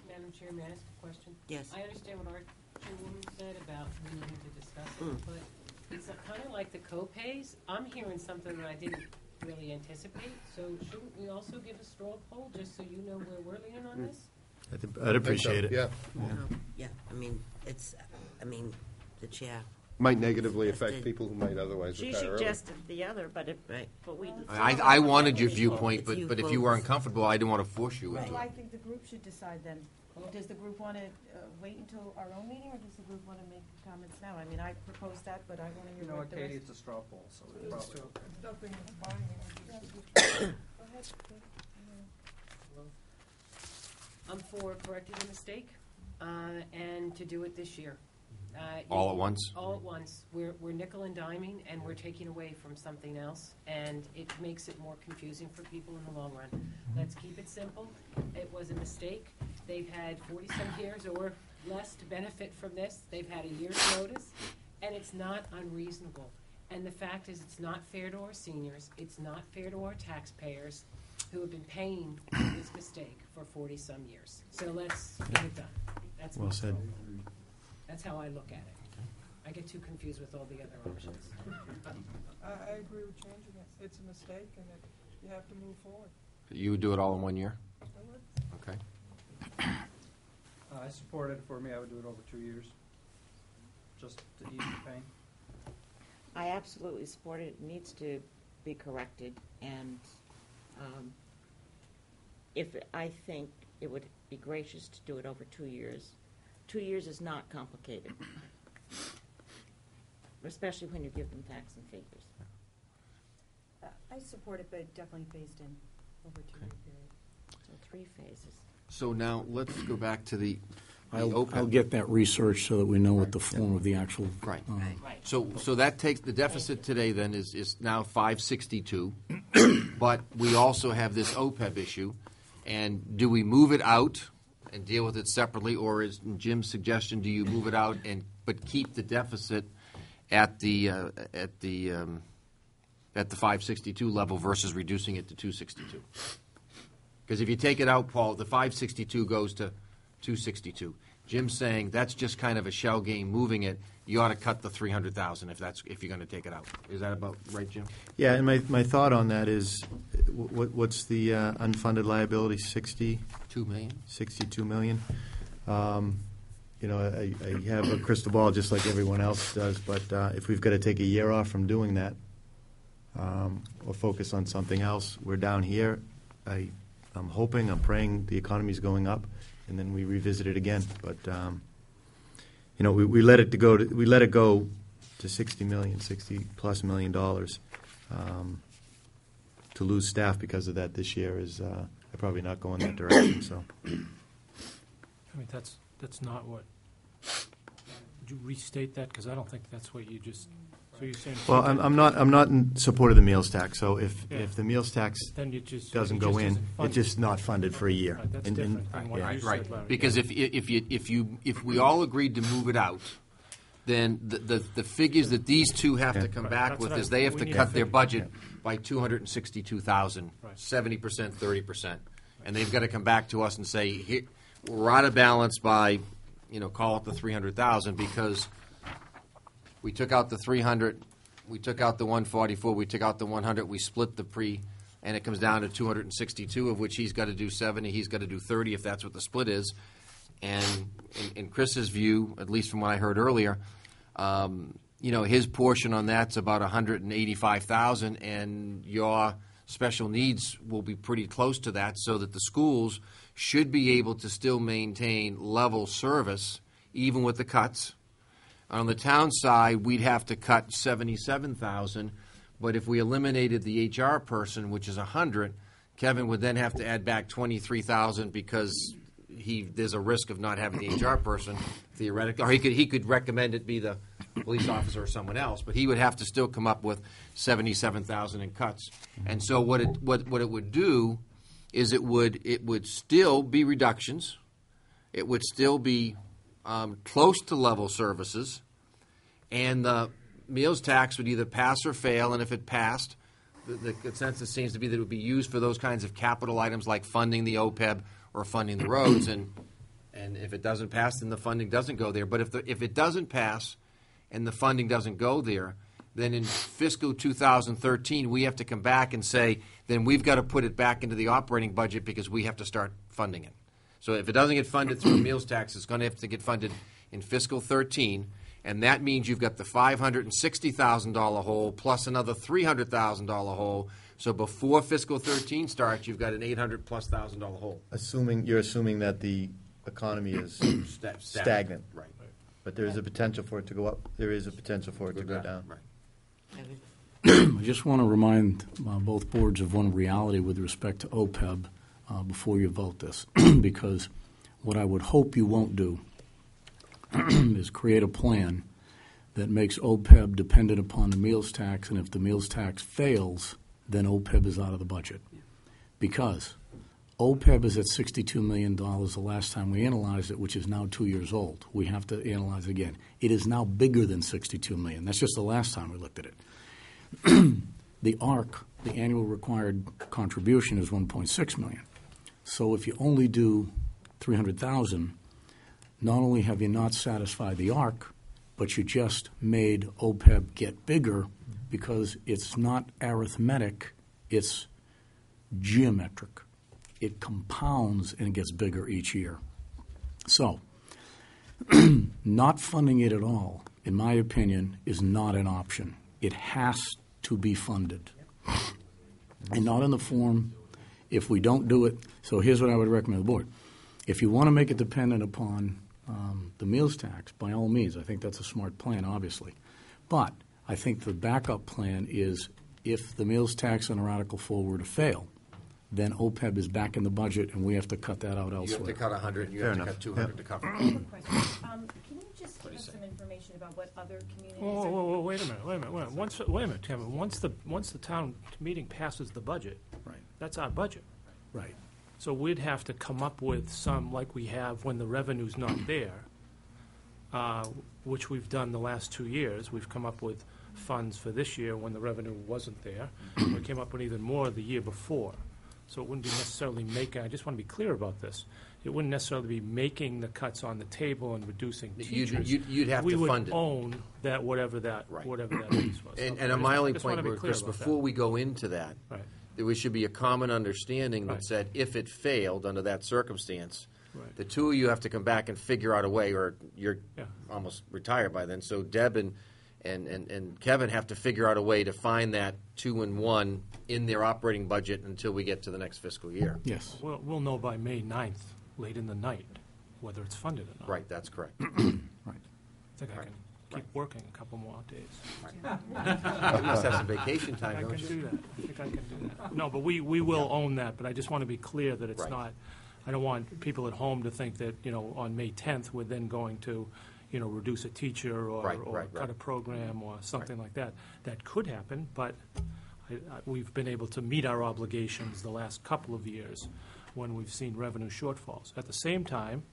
Madam Chair, may I ask a question? Yes. I understand what our chairwoman said about we needing to discuss it, but it's kind of like the co-pays. I'm hearing something that I didn't really anticipate, so shouldn't we also give a straw poll, just so you know where we're leaning on this? I'd appreciate it. Yeah. Yeah, the chair, Might negatively affect Suggested. people who might otherwise She retire early. suggested the other, but right? we. I wanted your viewpoint, It's you but if you were folks. uncomfortable, I didn't want to force you into Well, I it. think the group should decide then. Does the group want to wait until our own meeting, or does the group want to make comments now? I mean, I proposed that, but I want to hear You know what what, the Katie, rest. it's a straw poll, so it's probably. Nothing is binding. I'm for correcting the mistake, and to do it this year. All at once? All at once. We're nickel and diming, and we're taking away from something else, and it makes it more confusing for people in the long run. Let's keep it simple. It was a mistake. They've had 40-some years or less to benefit from this. They've had a year's notice, and it's not unreasonable. And the fact is, it's not fair to our seniors. It's not fair to our taxpayers who have been paying for this mistake for 40-some years. So let's get it done. That's Well my said. That's how I look at it. I get too confused with all the other options. I agree with changing it. It's a mistake, and you have to move forward. You would do it all in 1 year? Okay. I support it. For me, I would do it over 2 years, just to ease the pain. I absolutely support it. It needs to be corrected, and I think it would be gracious to do it over 2 years. 2 years is not complicated, especially when you give them facts and figures. I support it, but definitely phased in over a 2-year period. So 3 phases. So now, let's go back to the I'll OPEB. get that research so that we know what the form of the actual. Right. Right. So that takes, the deficit today then is now 562. but we also have this OPEB issue. And do we move it out and deal with it separately, or is Jim's suggestion, do you move it out but keep the deficit at the 562 level versus reducing it to 262? Because if you take it out, Paul, the 562 goes to 262. Jim's saying that's just kind of a shell game moving it. You ought to cut the 300,000 if you're going to take it out. Is that about right, Jim? Yeah, and my thought on that is, what's the unfunded liability, 2 million. 62 million? You know, I have a crystal ball just like everyone else does, but if we've got to take a year off from doing that, or focus on something else, we're down here. I'm hoping, I'm praying the economy's going up, and then we revisit it again. But you know, we let it go to 60 million, $60+ million. To lose staff because of that this year is probably not going that direction. So, I mean, that's not what. Would you restate that? Because I don't think that's what you just. So you're saying. Well, I'm not in support of the meals tax. So if the meals tax then you just, doesn't go in, it's just not funded for a year. Right, that's different than what you said, Larry. Because if we all agreed to move it out, then the figures that these two have to come back with is they have to cut their budget by $262,000, 70%, 30%, and they've got to come back to us and say we're out of balance by, call it the 300,000 because we took out the 300, we took out the 144, we took out the 100, we split the and it comes down to 262, of which he's got to do 70, he's got to do 30 if that's what the split is. And in Chris's view, at least from what I heard earlier, his portion on that's about $185,000, and your special needs will be pretty close to that, so that the schools should be able to still maintain level service even with the cuts. On the town side, we'd have to cut $77,000, but if we eliminated the HR person, which is $100,000, Kevin would then have to add back $23,000 because there's a risk of not having the HR person theoretically, or he could recommend it be the police officer or someone else, but he would have to still come up with $77,000 in cuts. And so what it would do is it would still be reductions. It would still be close to level services, and the meals tax would either pass or fail. And if it passed, the consensus seems to be that it would be used for those kinds of capital items like funding the OPEB or funding the roads. And if it doesn't pass, then the funding doesn't go there. But if it doesn't pass and the funding doesn't go there, then in fiscal 2013 we have to come back and say, then we've got to put it back into the operating budget because we have to start funding it. So if it doesn't get funded through a meals tax, it's going to have to get funded in fiscal 13, and that means you've got the $560,000 hole plus another $300,000 hole. So before fiscal 13 starts, you've got an $800,000+ hole. You're assuming that the economy is stagnant. Right. But there is a potential for it to go up. There is a potential for it to go down. Right. I just want to remind both boards of one reality with respect to OPEB before you vote this, because what I would hope you won't do is create a plan that makes OPEB dependent upon the meals tax, and if the meals tax fails, then OPEB is out of the budget. Because OPEB is at $62 million the last time we analyzed it, which is now 2 years old. We have to analyze it again. It is now bigger than $62 million. That's just the last time we looked at it. The ARC, the annual required contribution, is $1.6 million. So if you only do $300,000, not only have you not satisfied the ARC, but you just made OPEB get bigger because it's not arithmetic, it's geometric. It compounds and gets bigger each year. So not funding it at all, in my opinion, is not an option. It has to be funded. And not in the form, if we don't do it. So here's what I would recommend to the board. If you want to make it dependent upon the meals tax, by all means, I think that's a smart plan, obviously. But I think the backup plan is if the meals tax on Article 4 were to fail, then OPEB is back in the budget, and we have to cut that out elsewhere. You have to cut 100, you have to cut 200 to cover. I have a question. Can you just have some information about what other communities Whoa, are whoa, whoa, wait a minute. Wait a minute, Kevin. Once the town meeting passes the budget, Right. that's our budget. Right. So we'd have to come up with some, like we have when the revenue's not there, which we've done the last 2 years. We've come up with funds for this year when the revenue wasn't there. We came up with even more the year before. So it wouldn't be necessarily making, I just want to be clear about this, it wouldn't necessarily be making the cuts on the table and reducing teachers. You'd have to fund it. We would own that, whatever that piece was. And my only point was, Chris, before we go into that, Right. there should be a common understanding that Right. said, if it failed under that circumstance, Right. the two of you have to come back and figure out a way, or you're Yeah. almost retired by then. So Deb and Kevin have to figure out a way to find that 2-in-1 in their operating budget until we get to the next fiscal year. Yes. We'll know by May 9th, late in the night, whether it's funded or not. Right, that's correct. Right. I think I can keep working a couple more days. You must have some vacation time, I don't can you? do that. I think I can do that. No, but we will own that, but I just want to be clear that it's Right. not, I don't want people at home to think that, on May 10th, we're then going to, reduce a teacher or Right. cut a program or something like that. That could happen, but we've been able to meet our obligations the last couple of years when we've seen revenue shortfalls. At the same time,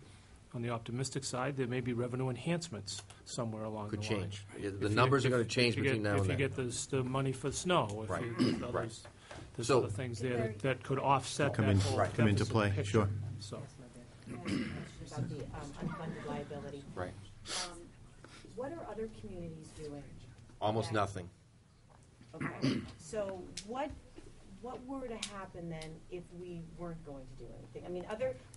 on the optimistic side, there may be revenue enhancements somewhere along the Could line. change. Yeah, the If you- numbers are if- gonna change if you between get- now and If then. you get the money for snow, if Right, you, right. there's So- other things there that could offset Come that in- whole come into deficit play, picture. sure. So, Can I ask a question about the unfunded liability? Right. What are other communities doing? Almost Okay. nothing. Okay, so what were to happen then if we weren't going to do anything? I mean,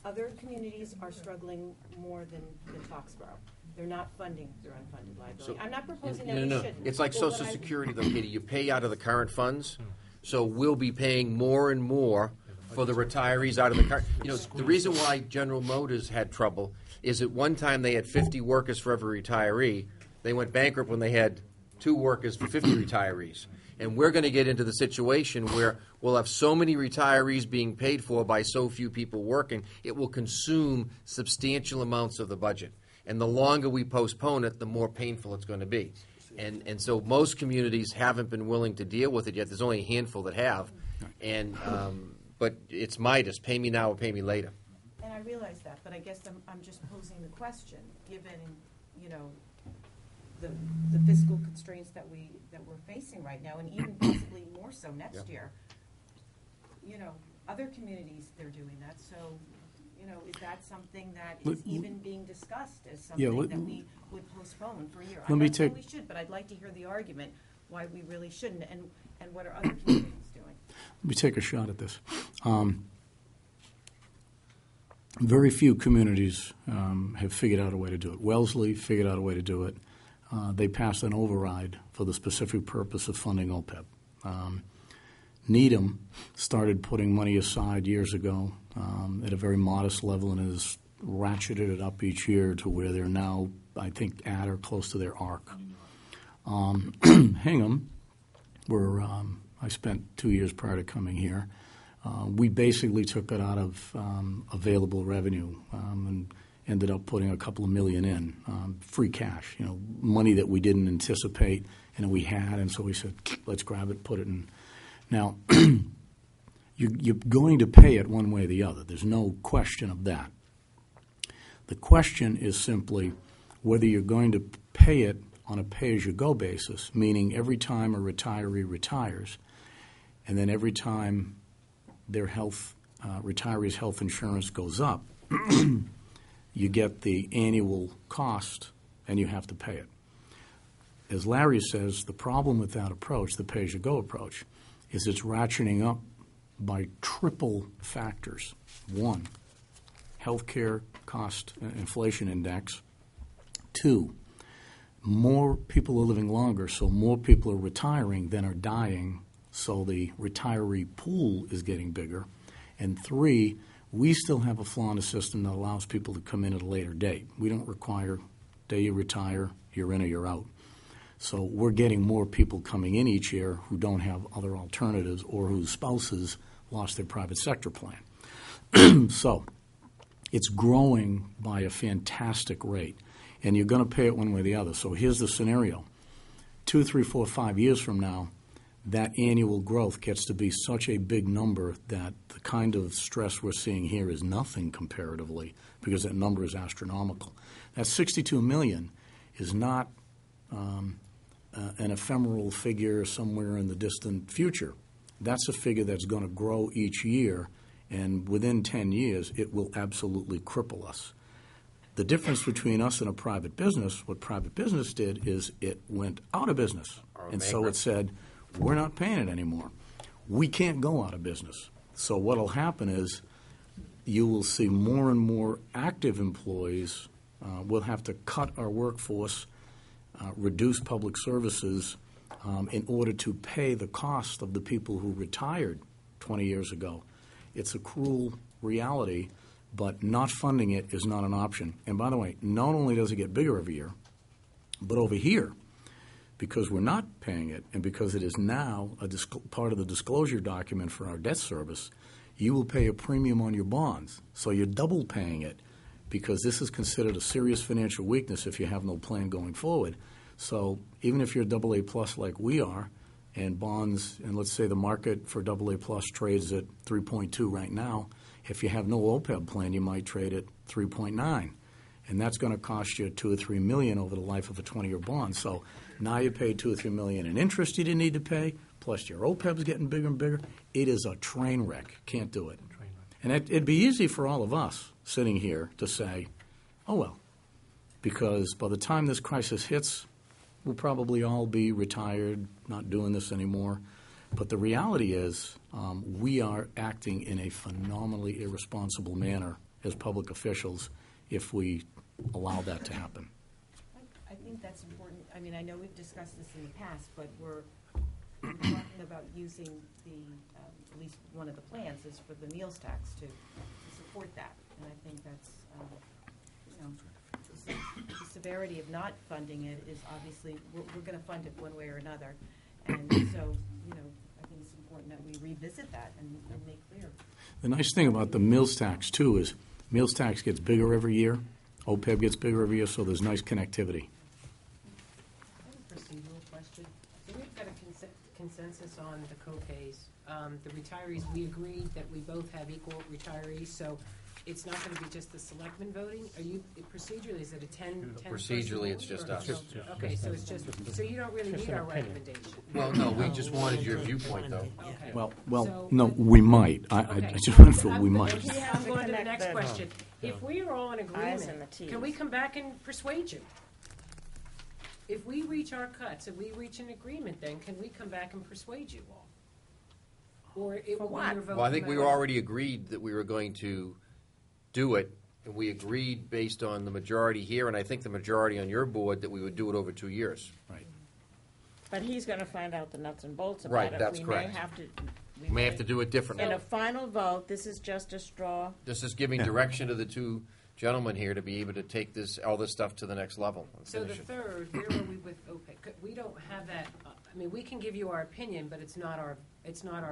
other communities are struggling more than Foxborough. They're not funding their unfunded liability. I'm not proposing that we No. shouldn't. It's like but what Social I- Security, though, Katie. You pay out of the current funds, so we'll be paying more and more for the retirees out of the current. The reason why General Motors had trouble is at one time they had 50 workers for every retiree. They went bankrupt when they had 2 workers for 50 retirees. And we're going to get into the situation where we'll have so many retirees being paid for by so few people working, it will consume substantial amounts of the budget. And the longer we postpone it, the more painful it's going to be. And so most communities haven't been willing to deal with it yet. There's only a handful that have. And but it's Midas, pay me now or pay me later. And I realize that, but I guess I'm just posing the question, given, the fiscal constraints that we're facing right now, and even possibly more so next year. Other communities, they're doing that, so, is that something that is even being discussed as something that we would postpone for a year? I'm not saying we should, but I'd like to hear the argument why we really shouldn't, and what are other communities doing? Let me take a shot at this. Very few communities have figured out a way to do it. Wellesley figured out a way to do it. They passed an override for the specific purpose of funding OPEB. Needham started putting money aside years ago at a very modest level and has ratcheted it up each year to where they're now, I think, at or close to their arc. Hingham, where I spent 2 years prior to coming here, we basically took it out of available revenue and ended up putting a couple of million in, free cash, money that we didn't anticipate and we had, and so we said, let's grab it, put it in. Now, you're going to pay it one way or the other. There's no question of that. The question is simply whether you're going to pay it on a pay-as-you-go basis, meaning every time a retiree retires, and then every time their retiree's health insurance goes up, you get the annual cost and you have to pay it. As Larry says, the problem with that approach, the pay-as-you-go approach, is it's ratcheting up by triple factors. 1, healthcare cost inflation index. 2, more people are living longer, so more people are retiring than are dying, so the retiree pool is getting bigger. And 3, we still have a flaw in the system that allows people to come in at a later date. We don't require day you retire, you're in or you're out. So we're getting more people coming in each year who don't have other alternatives or whose spouses lost their private sector plan. So it's growing by a fantastic rate. and you're going to pay it one way or the other. So here's the scenario. 2, 3, 4, 5 years from now, that annual growth gets to be such a big number that the kind of stress we're seeing here is nothing comparatively, because that number is astronomical. That $62 million is not an ephemeral figure somewhere in the distant future. That's a figure that's going to grow each year, and within 10 years, it will absolutely cripple us. The difference between us and a private business, what private business did is it went out of business. And so it said, we're not paying it anymore. We can't go out of business. So what will happen is you will see more and more active employees. We'll have to cut our workforce, reduce public services in order to pay the cost of the people who retired 20 years ago. It's a cruel reality, but not funding it is not an option. And by the way, not only does it get bigger every year, but over here, because we're not paying it and because it is now a part of the disclosure document for our debt service, you will pay a premium on your bonds. So you're double paying it because this is considered a serious financial weakness if you have no plan going forward. So even if you're AA plus like we are, and bonds, and let's say the market for AA plus trades at 3.2 right now, if you have no OPEB plan, you might trade at 3.9. And that's going to cost you $2 or $3 million over the life of a 20-year bond. So now you pay $2 or $3 million in interest you didn't need to pay, plus your OPEB's getting bigger and bigger. It is a train wreck. Can't do it. And it'd be easy for all of us sitting here to say, oh, well, because by the time this crisis hits, we'll probably all be retired, not doing this anymore. But the reality is we are acting in a phenomenally irresponsible manner as public officials if we allow that to happen. I think that's important. I mean, I know we've discussed this in the past, but we're talking about using the, at least one of the plans is for the meals tax to support that. And I think that's, the severity of not funding it is obviously, we're going to fund it one way or another. And so, I think it's important that we revisit that and make clear. The nice thing about the meals tax, too, is meals tax gets bigger every year. OPEB gets bigger every year, so there's nice connectivity. I have a procedural question. So we've got a consensus on the co-pays. The retirees, we agreed that we both have equal retirees, so it's not going to be just the selectmen voting? Are you, procedurally, is it a 10 Procedurally, it's just us. Okay, so it's just, so you don't really need our recommendation? Well, no, we just wanted your viewpoint, though. Okay. Well, So- no, we might. I Okay. just want to feel we might. I'm going to the next question. If we are all in I's and agreement, the T's. can we come back and persuade you? If we reach our cuts and we reach an agreement, then can we come back and persuade you all? Or it will be your vote? Well, I think no we matter- already agreed that we were going to do it, and we agreed based on the majority here, and I think the majority on your board, that we would do it over 2 years. Right. But he's going to find out the nuts and bolts about Right, it. that's correct. We May have to do it differently. In a final vote, this is just a straw. This is giving direction to the two gentlemen here to be able to take this, all this stuff to the next level and So the finish it. third, where are we with OPEC? We don't have that, I mean, we can give you our opinion, but it's not our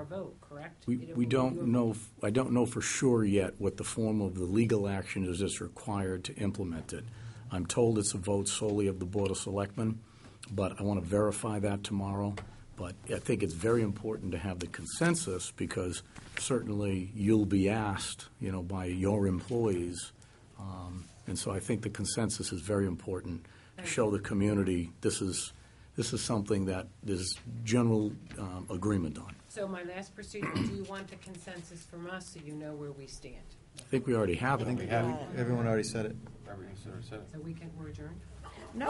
vote, correct? We don't know, I don't know for sure yet what the form of the legal action is that's required to implement it. I'm told it's a vote solely of the Board of Selectmen, but I want to verify that tomorrow. But I think it's very important to have the consensus because certainly you'll be asked, by your employees. And so I think the consensus is very important to show the community this is something that there's general agreement on. So my last procedure, do you want the consensus from us so you know where we stand? I think we already have it. Everyone already said it. So we're adjourned? No.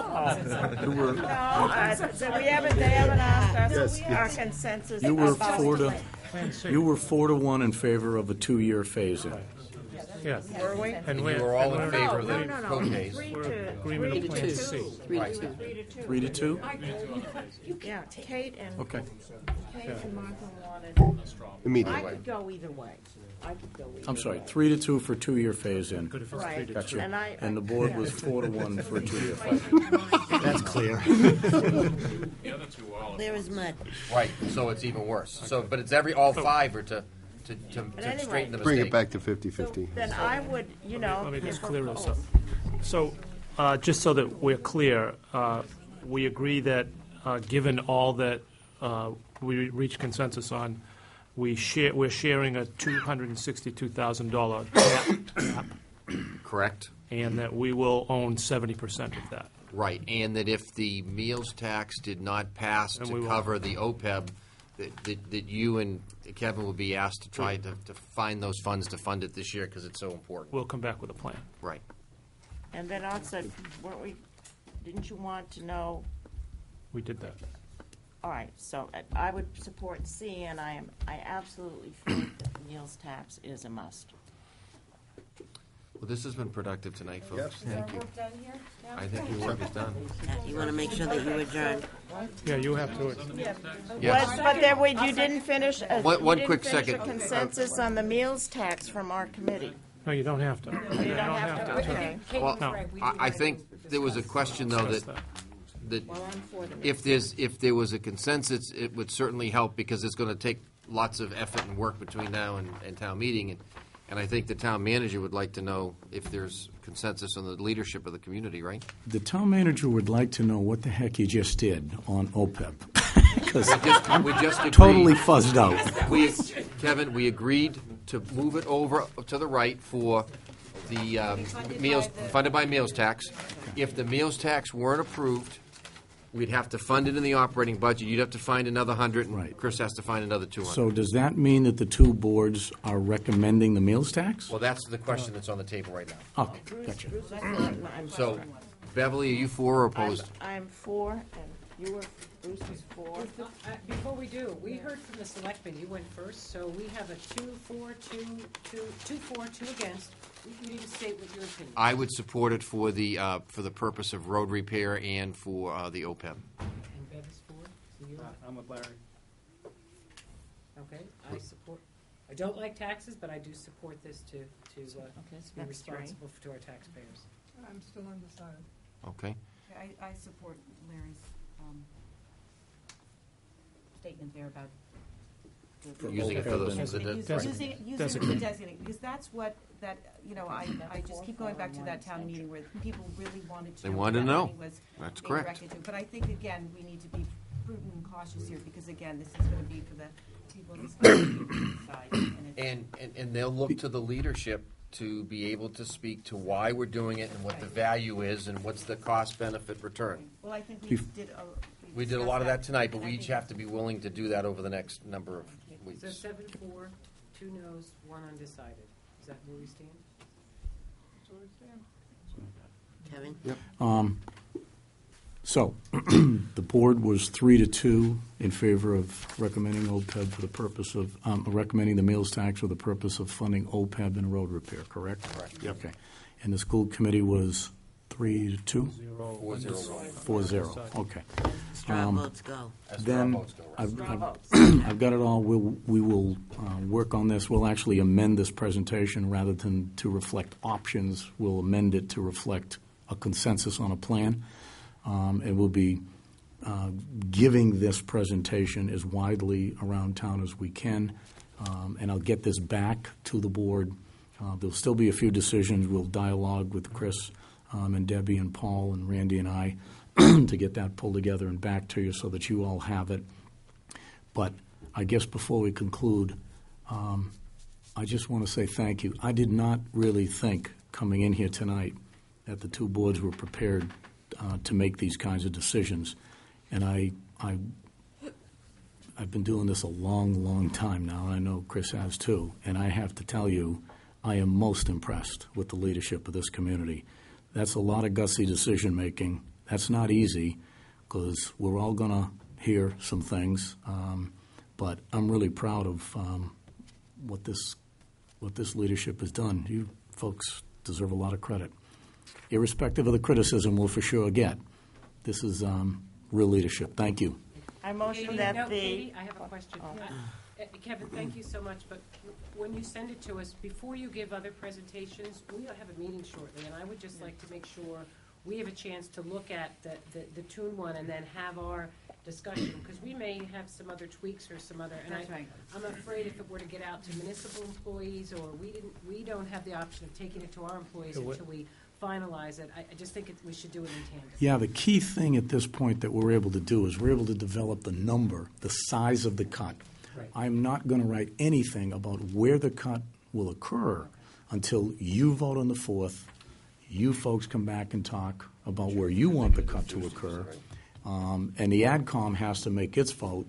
You were, They haven't asked us our consensus you were about 4-1 in favor of a 2-year phase-in. Yeah. Were we? And We were all in favor of the No. co-pays. Agreement of Plan C. 3-2? Yeah, Kate and Okay. Martha wanted. I Immediately. could go either way. I'm sorry, 3-2 for 2-year phase-in. Good if it's Right. 3-2. Gotcha. And the board was 4-1 for a 2-year phase-in. That's clear. The other two were all. There is mud. Right, so it's even worse. So, but it's all five are to anyway. straighten the mistake. Bring it back to So 50-50. then I would, Let me just if we're clear this close. up. So just so that we're clear, we agree that, given all that we reached consensus on, we're sharing a $262,000 cap, Correct? and that we will own 70% of that. Right, and that if the meals tax did not pass And we to will- cover the OPEB, that you and Kevin will be asked to try to find those funds to fund it this year, because it's so important. We'll come back with a plan. Right. And then also, didn't you want to know, We did that. all right, so I would support C, and I absolutely think that the meals tax is a must. Well, this has been productive tonight, folks. Is our Thank you. work done here? now? I think your work is done. You want to make sure that you adjourn. Yeah, you have to. Yes. But then you didn't finish, One quick second. a consensus on the meals tax from our committee. No, you don't have to. You You don't have to, okay. Well, No. I think there was a question, though, that Well, I'm for the if there was a consensus, it would certainly help, because it's going to take lots of effort and work between now and town meeting. And I think the town manager would like to know if there's consensus on the leadership of the community, right? The town manager would like to know what the heck you just did on OPEB. Because We just agreed. totally fuzzed out. Kevin, we agreed to move it over to the right for the meals, funded by meals tax. If the meals tax weren't approved, we'd have to fund it in the operating budget. You'd have to find another 100, and Right. Chris has to find another 200. So does that mean that the two boards are recommending the meals tax? Well, that's the question that's on the table right now. Okay, gotcha. Bruce, I'm So, Beverly, are you for or opposed? I'm for, and you were, Bruce was for. Before we do, we heard from the selectmen, you went first, so we have a 2 for, 2 against. You need to state what your opinion. I would support it for the purpose of road repair and for the OPEB. And Bev is for, so you're, I'm with Larry. okay, I support, I don't like taxes, but I do support this to Okay, so be that's three. responsible to our taxpayers. I'm still undecided. Okay? I support Larry's statement there about Using it for those. using it Designate. to designate, because that's what, I just keep going back to that town meeting where people really wanted to They know. wanted to what that know. money was That's being correct. directed to. But I think, again, we need to be prudent and cautious here, because again, this is going to be for the people in this community to decide. And it's- And they'll look to the leadership to be able to speak to why we're doing it and what the value is and what's the cost-benefit return. Well, I think we did. We did a lot of that tonight, but we each have to be willing to do that over the next number of weeks. So 7 for, 2 noes, 1 undecided. Is that where we stand? Kevin? So, the board was 3-2 in favor of recommending OPEB for the purpose of, recommending the meals tax for the purpose of funding OPEB and road repair, correct? Correct. Okay. And the school committee was 3-2? 4-0, okay. Straw votes go. Then, I've got it all, we will work on this, we'll actually amend this presentation rather than to reflect options, we'll amend it to reflect a consensus on a plan. And we'll be giving this presentation as widely around town as we can, and I'll get this back to the board. There'll still be a few decisions. We'll dialogue with Chris and Debbie and Paul and Randy and I to get that pulled together and back to you so that you all have it. But I guess before we conclude, I just want to say thank you. I did not really think coming in here tonight that the two boards were prepared to make these kinds of decisions. And I've been doing this a long, long time now. I know Chris has too. And I have to tell you, I am most impressed with the leadership of this community. That's a lot of gutsy decision-making. That's not easy because we're all going to hear some things. But I'm really proud of what this leadership has done. You folks deserve a lot of credit. Irrespective of the criticism we'll for sure get. This is real leadership. Thank you. I motion Katie, that no, the. Katie, I have a question. Kevin, thank you so much, but when you send it to us, before you give other presentations, we'll have a meeting shortly, and I would just like to make sure we have a chance to look at the Toon one and then have our discussion, because we may have some other tweaks or some other, and That's right. I'm afraid if it were to get out to municipal employees, or we don't have the option of taking it to our employees It would- until we finalize it. I just think we should do it in tandem. Yeah, the key thing at this point that we're able to do is we're able to develop the number, the size of the cut. Right. I'm not going to write anything about where the cut will occur until you vote on the 4th, you folks come back and talk about where you want the cut to occur, and the AdCom has to make its vote,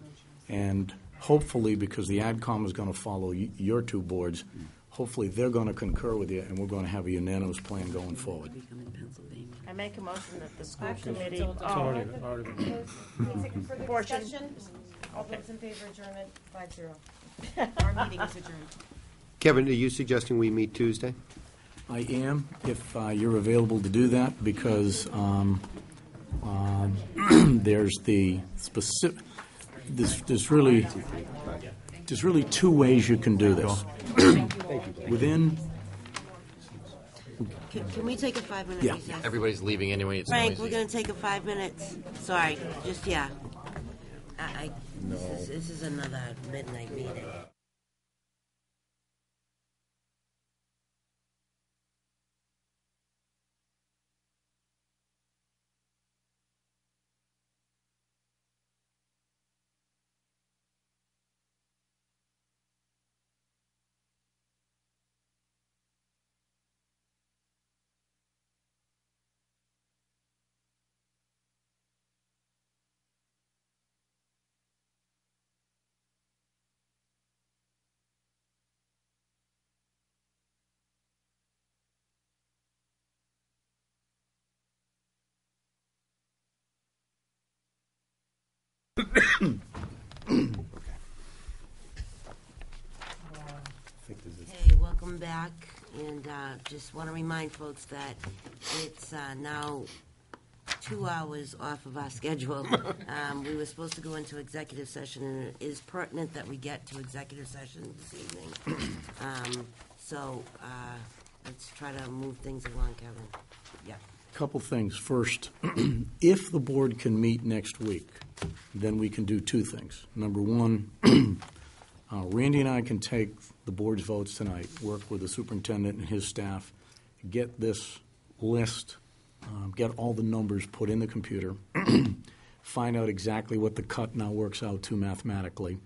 and hopefully, because the AdCom is going to follow your two boards, hopefully they're going to concur with you, and we're going to have a unanimous plan going forward. I make a motion that the school Actually, committee. it's already been. Can we take a further Portion. discussion? All those in favor adjournment, 5-0. Our meeting is adjourned. Kevin, are you suggesting we meet Tuesday? I am, if you're available to do that, because there's the specific, there's really two ways you can do this. Within, Can we take a 5-minute Yeah. recess? Everybody's leaving anyway. It's Frank, noisy. we're going to take a 5 minutes. Sorry, just, yeah. This is another midnight meeting. Hey, welcome back, and just want to remind folks that it's now 2 hours off of our schedule. We were supposed to go into executive session, and it is pertinent that we get to executive session this evening. So let's try to move things along, Kevin. Yeah. couple things. First, if the board can meet next week, then we can do two things. Number one, Randy and I can take the board's votes tonight, work with the superintendent and his staff, get this list, get all the numbers put in the computer, find out exactly what the cut now works out to mathematically.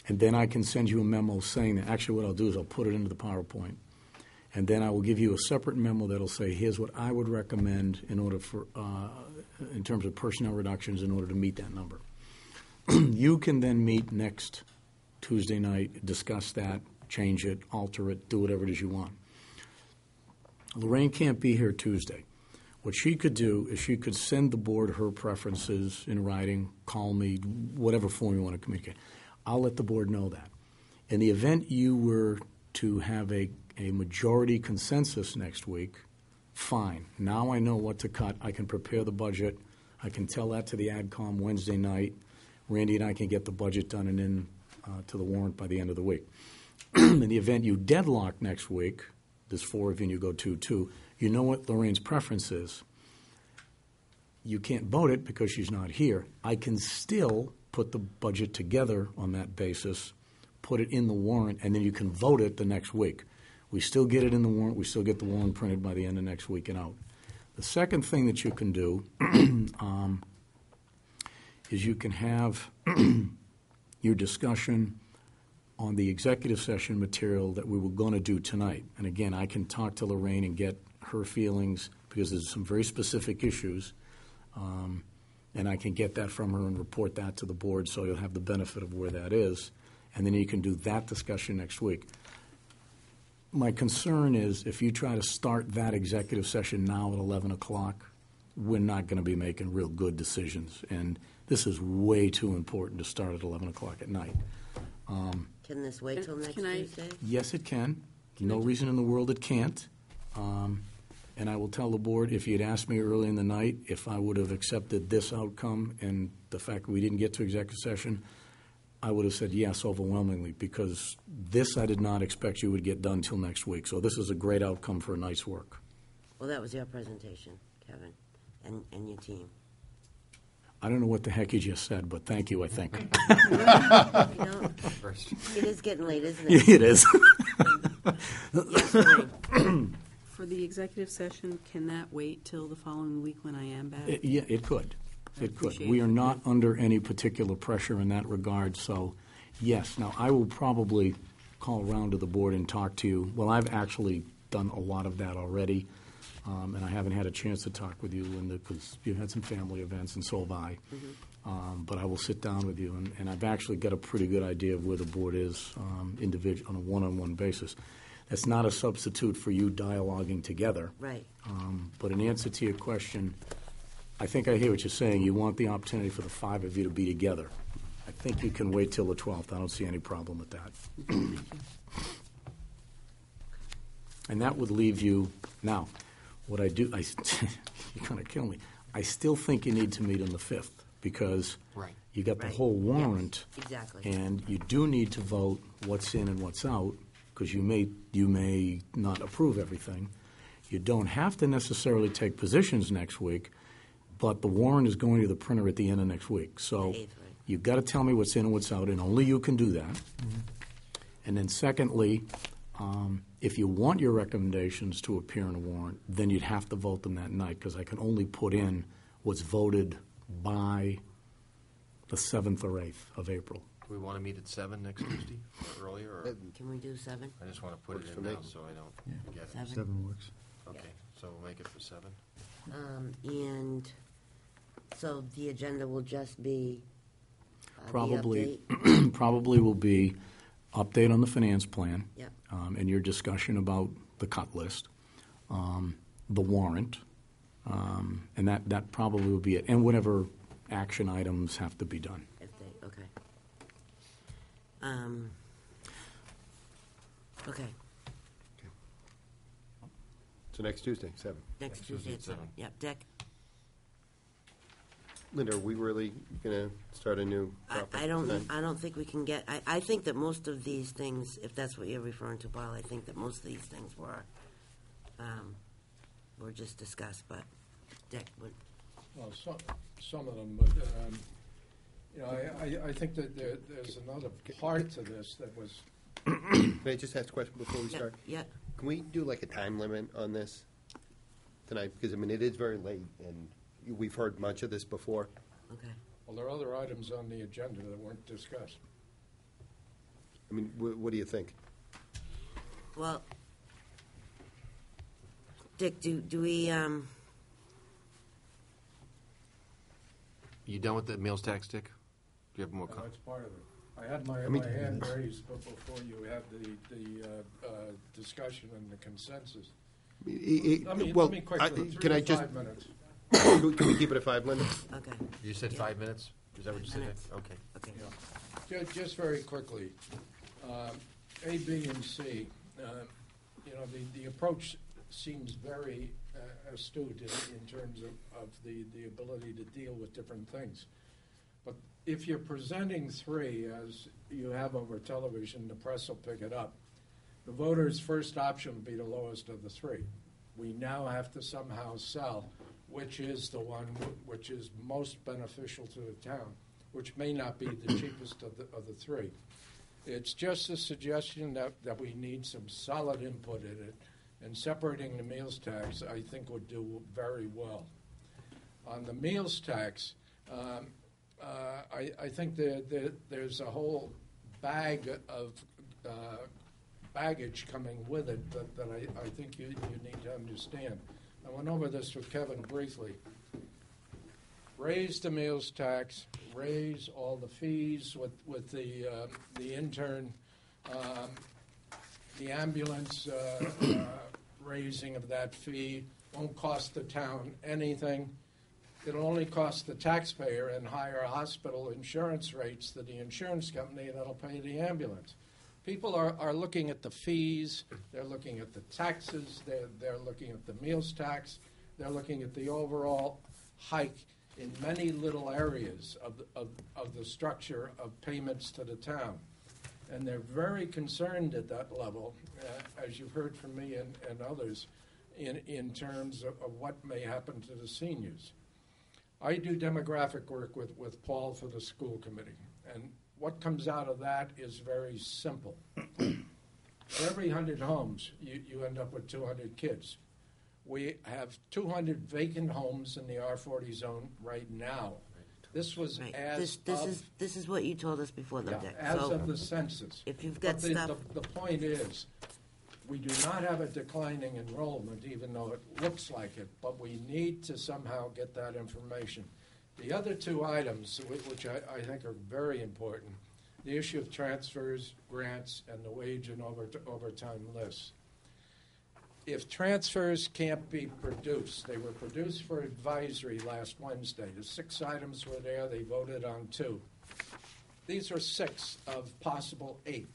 And then I can send you a memo saying that. Actually, what I'll do is I'll put it into the PowerPoint. And then I will give you a separate memo that'll say, here's what I would recommend in order for, in terms of personnel reductions in order to meet that number. You can then meet next Tuesday night, discuss that, change it, alter it, do whatever it is you want. Lorraine can't be here Tuesday. What she could do is she could send the board her preferences in writing, call me, whatever form you want to communicate. I'll let the board know that. In the event you were to have a majority consensus next week, fine. Now I know what to cut. I can prepare the budget. I can tell that to the AdCom Wednesday night. Randy and I can get the budget done and in to the warrant by the end of the week. In the event you deadlock next week, there's 4 of you and you go 2-2, you know what Lorraine's preference is. You can't vote it because she's not here. I can still put the budget together on that basis, put it in the warrant, and then you can vote it the next week. We still get it in the warrant. We still get the warrant printed by the end of next week and out. The second thing that you can do is you can have your discussion on the executive session material that we were going to do tonight. And again, I can talk to Lorraine and get her feelings because there's some very specific issues. And I can get that from her and report that to the board so you'll have the benefit of where that is. And then you can do that discussion next week. My concern is if you try to start that executive session now at 11 o'clock, we're not going to be making real good decisions. And this is way too important to start at 11 o'clock at night. Can this wait till next Tuesday? Yes, it can. No reason in the world it can't. And I will tell the board, if you'd asked me early in the night if I would have accepted this outcome and the fact that we didn't get to executive session, I would have said yes overwhelmingly, because this I did not expect you would get done till next week. So this is a great outcome for a night's work. Well, that was your presentation, Kevin, and your team. I don't know what the heck you just said, but thank you, I think. You know, it is getting late, isn't it? It is. Yes, Lorraine. For the executive session, can that wait till the following week when I am back? Yeah, it could. It could. appreciate We are it. not under any particular pressure in that regard, so yes. Now, I will probably call around to the board and talk to you. Well, I've actually done a lot of that already, and I haven't had a chance to talk with you, Linda, because you've had some family events, and so have I. But I will sit down with you, and I've actually got a pretty good idea of where the board is individual on a one-on-one basis. That's not a substitute for you dialoguing together. Right. But in answer to your question, I think I hear what you're saying. You want the opportunity for the five of you to be together. I think you can wait till the 12th. I don't see any problem with that. And that would leave you, now, what I do, you're going to kill me. I still think you need to meet on the 5th because Right. you got the Right. whole warrant. Yes, exactly. And you do need to vote what's in and what's out because you may not approve everything. You don't have to necessarily take positions next week, but the warrant is going to the printer at the end of next week. So The 8th, right. you've got to tell me what's in and what's out, and only you can do that. And then secondly, if you want your recommendations to appear in a warrant, then you'd have to vote them that night because I can only put in what's voted by the 7th or 8th of April. Do we want to meet at 7 next Tuesday or earlier? Or Can we do 7? I just want to put Works it for in me. now so I don't forget it. 7? 7 works. Okay, so we'll make it for 7. And so the agenda will just be the Probably, update? probably will be update on the finance plan. Yep. And your discussion about the cut list, the warrant, and that probably will be it, and whatever action items have to be done. If they, okay. Okay, So next Tuesday, 7. next Tuesday at 7. Yep, Dick? Linda, are we really going to start a new topic I don't, tonight? I don't think we can get, I think that most of these things, if that's what you're referring to, Paul, I think that most of these things were just discussed, but Dick, what? Well, some of them, but, you know, I think that there's another part to this that was, Can I just ask a question before we Yeah, start? yeah. Can we do like a time limit on this tonight? Because, I mean, it is very late, and we've heard much of this before. Okay. well, there are other items on the agenda that weren't discussed. I mean, what do you think? Well, Dick, do we, You done with the meals tax, Dick? Do you have more? That's part of it. I had my mean- hand raised, but before you had the discussion and the consensus. Let me quickly, can 3 I to just, 5 minutes. can we keep it at 5, Linda? okay. You said 5 minutes? Is that what you said? Minutes. Okay. Okay. Just very quickly, A, B, and C, you know, the approach seems very astute in terms of the ability to deal with different things. But if you're presenting 3, as you have over television, the press will pick it up, the voter's first option would be the lowest of the 3. We now have to somehow sell which is the one which is most beneficial to the town, which may not be the cheapest of the 3. It's just a suggestion that we need some solid input in it, and separating the meals tax, I think, would do very well. On the meals tax, I think there's a whole bag of baggage coming with it that I think you need to understand. I went over this with Kevin briefly. Raise the meals tax, raise all the fees with the intern, the ambulance raising of that fee won't cost the town anything. It'll only cost the taxpayer and higher hospital insurance rates to the insurance company that'll pay the ambulance. People are looking at the fees, they're looking at the taxes, they're looking at the meals tax, they're looking at the overall hike in many little areas of the structure of payments to the town. And they're very concerned at that level, as you've heard from me and others, in terms of what may happen to the seniors. I do demographic work with Paul for the school committee, and what comes out of that is very simple. For every 100 homes, you end up with 200 kids. We have 200 vacant homes in the R40 zone right now. This was Right. as This is what you told us before the deck. as So of the census. if you've got But stuff, the point is, we do not have a declining enrollment, even though it looks like it, but we need to somehow get that information. The other two items, which I think are very important, the issue of transfers, grants, and the wage and overtime lists. If transfers can't be produced, they were produced for advisory last Wednesday. The 6 items were there, they voted on 2. These are 6 of possible 8.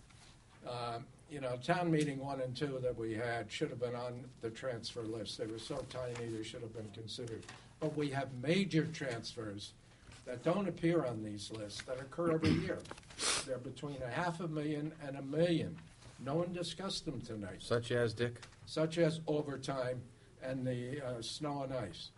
Town meeting 1 and 2 that we had should have been on the transfer list. They were so tiny, they should have been considered. But we have major transfers that don't appear on these lists that occur every year. They're between $500,000 and $1 million. No one discussed them tonight, Such as, Dick? such as overtime and the snow and ice.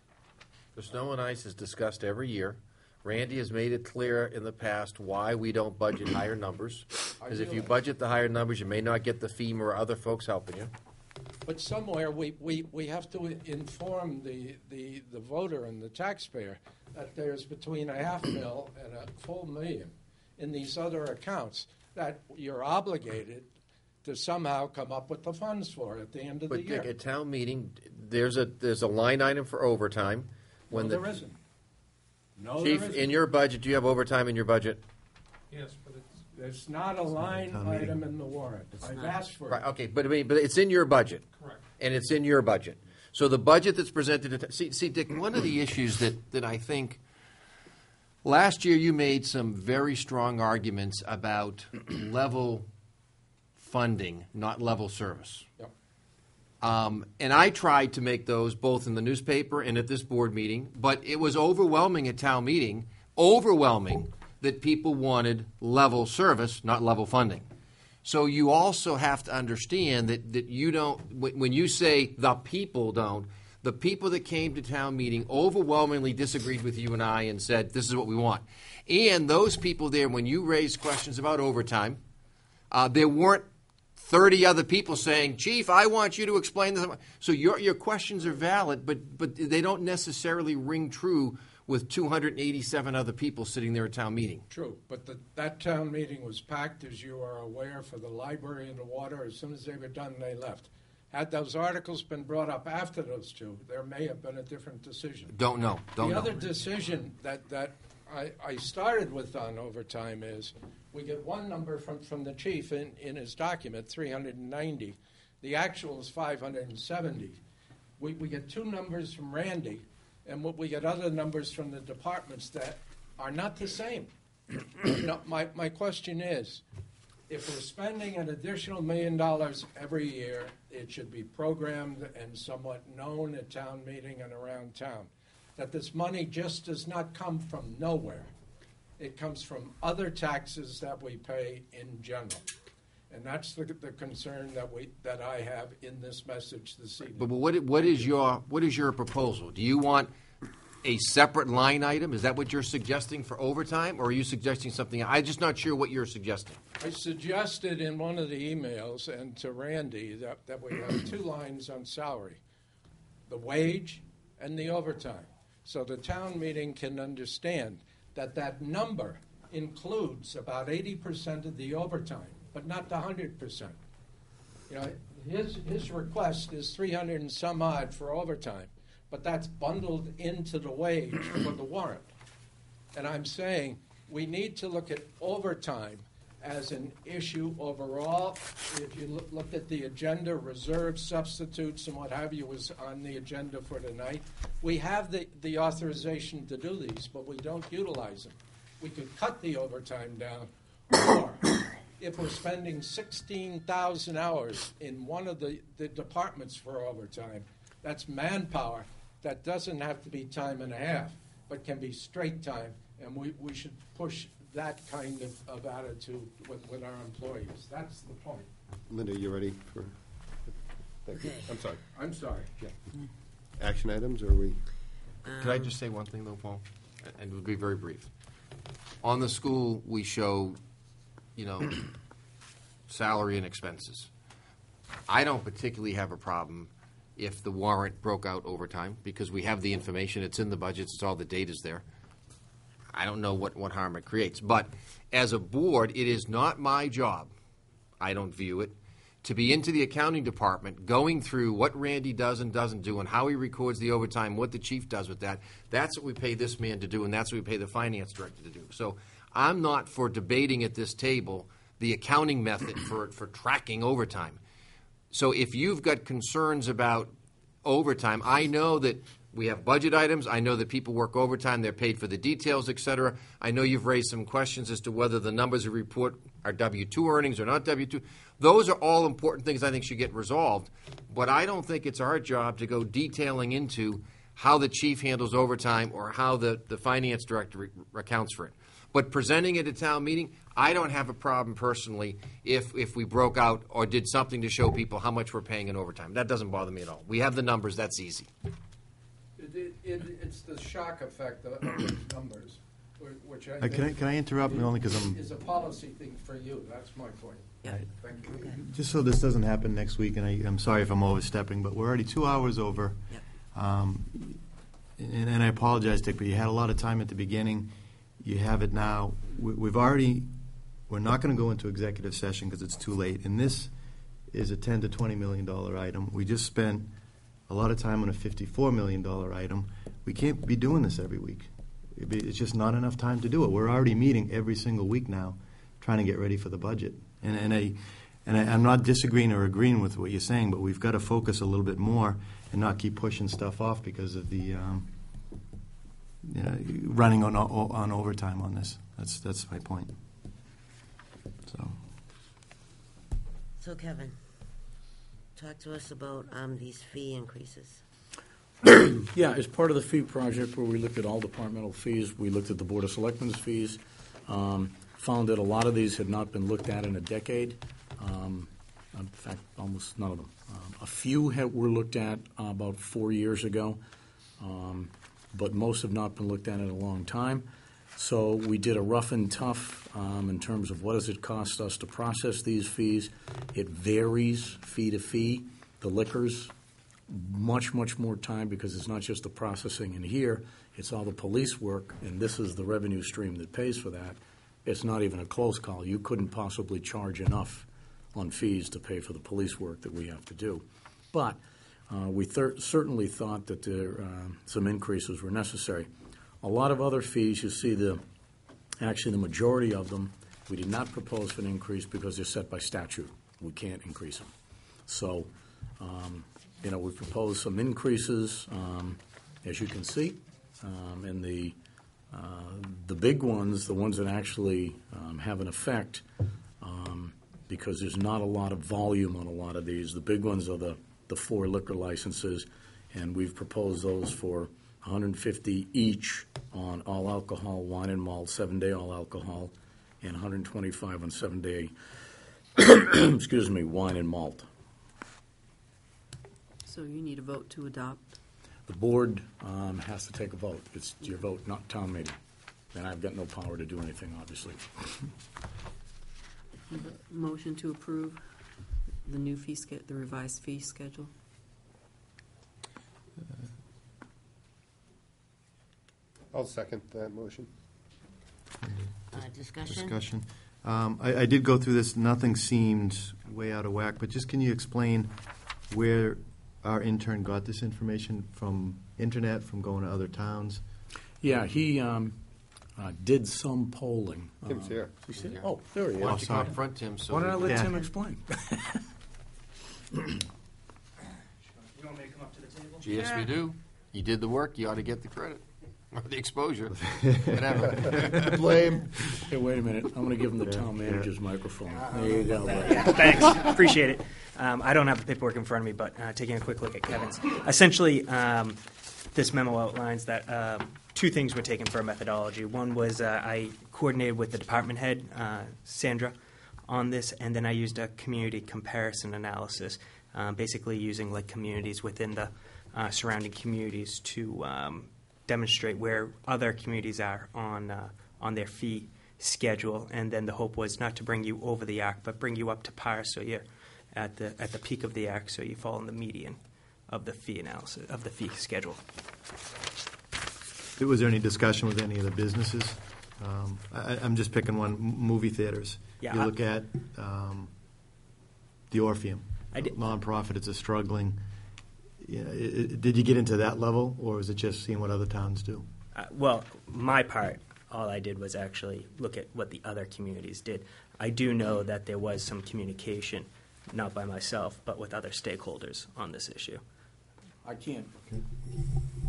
The snow and ice is discussed every year. Randy has made it clear in the past why we don't budget higher numbers. Because if you budget the higher numbers, you may not get the FEMA or other folks helping you. But somewhere we have to inform the voter and the taxpayer that there's between $500,000 and $1 million in these other accounts that you're obligated to somehow come up with the funds for at the end of the But year. Dick, at town meeting, there's a line item for overtime. No, there isn't. No, Chief, there isn't. in your budget, do you have overtime in your budget? Yes, but it's not a line item in the warrant. I've asked for Right, it. okay, but it's in your budget. Correct. And it's in your budget. So the budget that's presented, see, Dick, one of the issues that I think, last year you made some very strong arguments about level funding, not level service. Yep. And I tried to make those both in the newspaper and at this board meeting, but it was overwhelming at town meeting, overwhelming that people wanted level service, not level funding. So you also have to understand that you don't, when you say the people don't, the people that came to town meeting overwhelmingly disagreed with you and I and said, this is what we want. And those people there, when you raised questions about overtime, there weren't 30 other people saying, Chief, I want you to explain this. So your questions are valid, but they don't necessarily ring true with 287 other people sitting there at town meeting. True, but that town meeting was packed, as you are aware, for the library and the water. As soon as they were done, they left. Had those articles been brought up after those two, there may have been a different decision. Don't know. The other decision that I started with on overtime is we get one number from the chief in his document, 390. The actual is 570. We get 2 numbers from Randy, and we get other numbers from the departments that are not the same. My question is, if we're spending an additional $1 million every year, it should be programmed and somewhat known at town meeting and around town, that this money just does not come from nowhere. It comes from other taxes that we pay in general. And that's the concern that I have in this message this evening. But what is your proposal? Do you want a separate line item? Is that what you're suggesting for overtime, or are you suggesting something? I'm just not sure what you're suggesting. I suggested in one of the emails and to Randy that we have 2 lines on salary, the wage and the overtime, so the town meeting can understand that number includes about 80% of the overtime, but not the 100%. His request is 300 and some odd for overtime, but that's bundled into the wage for the warrant. And I'm saying we need to look at overtime as an issue overall. If you looked at the agenda, reserves, substitutes, and what have you was on the agenda for tonight. We have the authorization to do these, but we don't utilize them. We could cut the overtime down, or if we're spending 16,000 hours in one of the departments for overtime, that's manpower. That doesn't have to be time and a half, but can be straight time, and we should push that kind of attitude with our employees. That's the point. Linda, you ready for? Thank you. I'm sorry. Yeah. Action items, or are we? Could I just say one thing, though, Paul? And it'll be very brief. On the school, we show, salary and expenses. I don't particularly have a problem if the warrant broke out overtime, because we have the information, it's in the budgets, it's all the data's there. I don't know what harm it creates. But as a board, it is not my job, I don't view it, to be into the accounting department, going through what Randy does and doesn't do, and how he records the overtime, what the chief does with that. That's what we pay this man to do, and that's what we pay the finance director to do. So I'm not for debating at this table the accounting method for tracking overtime. So if you've got concerns about overtime, I know that we have budget items. I know that people work overtime. They're paid for the details, et cetera. I know you've raised some questions as to whether the numbers we report are W-2 earnings or not W-2. Those are all important things I think should get resolved. But I don't think it's our job to go detailing into how the chief handles overtime or how the finance director accounts for it. But presenting at a town meeting, I don't have a problem personally if we broke out or did something to show people how much we're paying in overtime. That doesn't bother me at all. We have the numbers. That's easy. It's the shock effect of those numbers, which I think Can I interrupt only because I'm... is a policy thing for you. That's my point. Yeah. Thank you. Okay. Just so this doesn't happen next week, and I'm sorry if I'm overstepping, but we're already 2 hours over. Yep. And I apologize, Dick, but you had a lot of time at the beginning. You have it now. We're not going to go into executive session because it's too late. And this is a $10 to $20 million item. We just spent a lot of time on a $54 million item. We can't be doing this every week. It's just not enough time to do it. We're already meeting every single week now, trying to get ready for the budget. And I'm not disagreeing or agreeing with what you're saying, but we've got to focus a little bit more and not keep pushing stuff off because of the running on overtime on this. That's my point. So Kevin, talk to us about these fee increases. Yeah, as part of the fee project where we looked at all departmental fees, we looked at the Board of Selectmen's fees, found that a lot of these had not been looked at in a decade. In fact, almost none of them. A few were looked at about 4 years ago, but most have not been looked at in a long time. So we did a rough and tough in terms of what does it cost us to process these fees. It varies fee to fee. The liquors, much more time because it's not just the processing in here, it's all the police work, and this is the revenue stream that pays for that. It's not even a close call. You couldn't possibly charge enough on fees to pay for the police work that we have to do. But we certainly thought that some increases were necessary. A lot of other fees, you see actually the majority of them, we did not propose for an increase because they're set by statute. We can't increase them. So, we proposed some increases, as you can see, and the big ones, the ones that actually have an effect, because there's not a lot of volume on a lot of these. The big ones are the 4 liquor licenses, and we've proposed those for $150 each on all alcohol, wine and malt, 7-day all alcohol, and $125 on 7-day, wine and malt. So you need a vote to adopt? The board has to take a vote. It's your vote, not town meeting. And I've got no power to do anything, obviously. Motion to approve the new the revised fee schedule? I'll second that motion. Discussion? I did go through this. Nothing seemed way out of whack, but just can you explain where our intern got this information from? Internet, from going to other towns? Yeah, he did some polling. Tim's here. Oh, there he is. Why don't you confront Tim? So Why don't I let Yeah. Tim explain? You want me to come up to the table? Yes, we do. You did the work, you ought to get the credit. Or the exposure. Whatever. Blame. Hey, wait a minute. I'm going to give him the town manager's microphone. There you go. Thanks. Appreciate it. I don't have the paperwork in front of me, but taking a quick look at Kevin's. Essentially, this memo outlines that 2 things were taken for a methodology. One was I coordinated with the department head, Sandra, on this, and then I used a community comparison analysis, basically using like communities within the surrounding communities to demonstrate where other communities are on their fee schedule. And then the hope was not to bring you over the arc, but bring you up to par, so you're at the peak of the act, so you fall in the median of the fee analysis, of the fee schedule. Was there any discussion with any of the businesses? I'm just picking one, movie theaters. Yeah, You look at the Orpheum, I did- nonprofit, it's a struggling. Yeah, did you get into that level, or was it just seeing what other towns do? Well, my part, all I did was actually look at what the other communities did. I do know that there was some communication, not by myself, but with other stakeholders on this issue. I can't.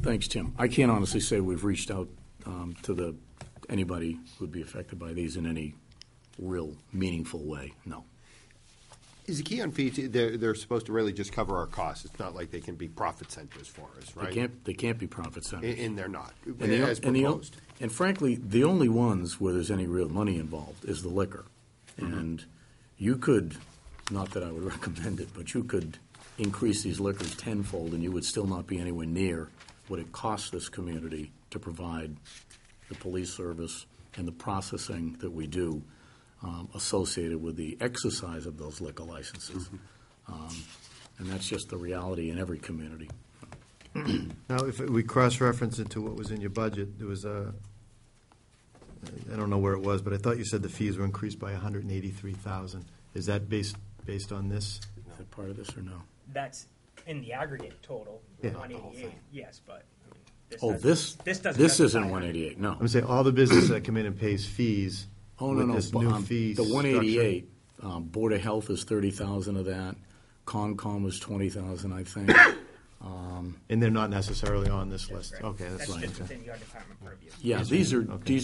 Thanks, Tim. I can't honestly say we've reached out to anybody who'd be affected by these in any real meaningful way. No. Is the key on fees, they're supposed to really just cover our costs? It's not like they can be profit centers for us, right? They can't be profit centers. And they're not, And as proposed. And frankly, the only ones where there's any real money involved is the liquor. And you could, not that I would recommend it, but you could increase these liquors tenfold and you would still not be anywhere near what it costs this community to provide the police service and the processing that we do associated with the exercise of those liquor licenses. And that's just the reality in every community. Now, if we cross-reference it to what was in your budget, there was I don't know where it was, but I thought you said the fees were increased by $183,000. Is that based on this? Is that part of this or no? That's in the aggregate total, Yeah. 188, yes, but This isn't 188, no. I'm saying all the business that come in and pays fees. Oh, with no. this new fee The structure. 188, Board of Health is 30,000 of that. Concom was 20,000, I think. And they're not necessarily on this list. right. Okay, that's That's fine. just within your department purview. Yeah, these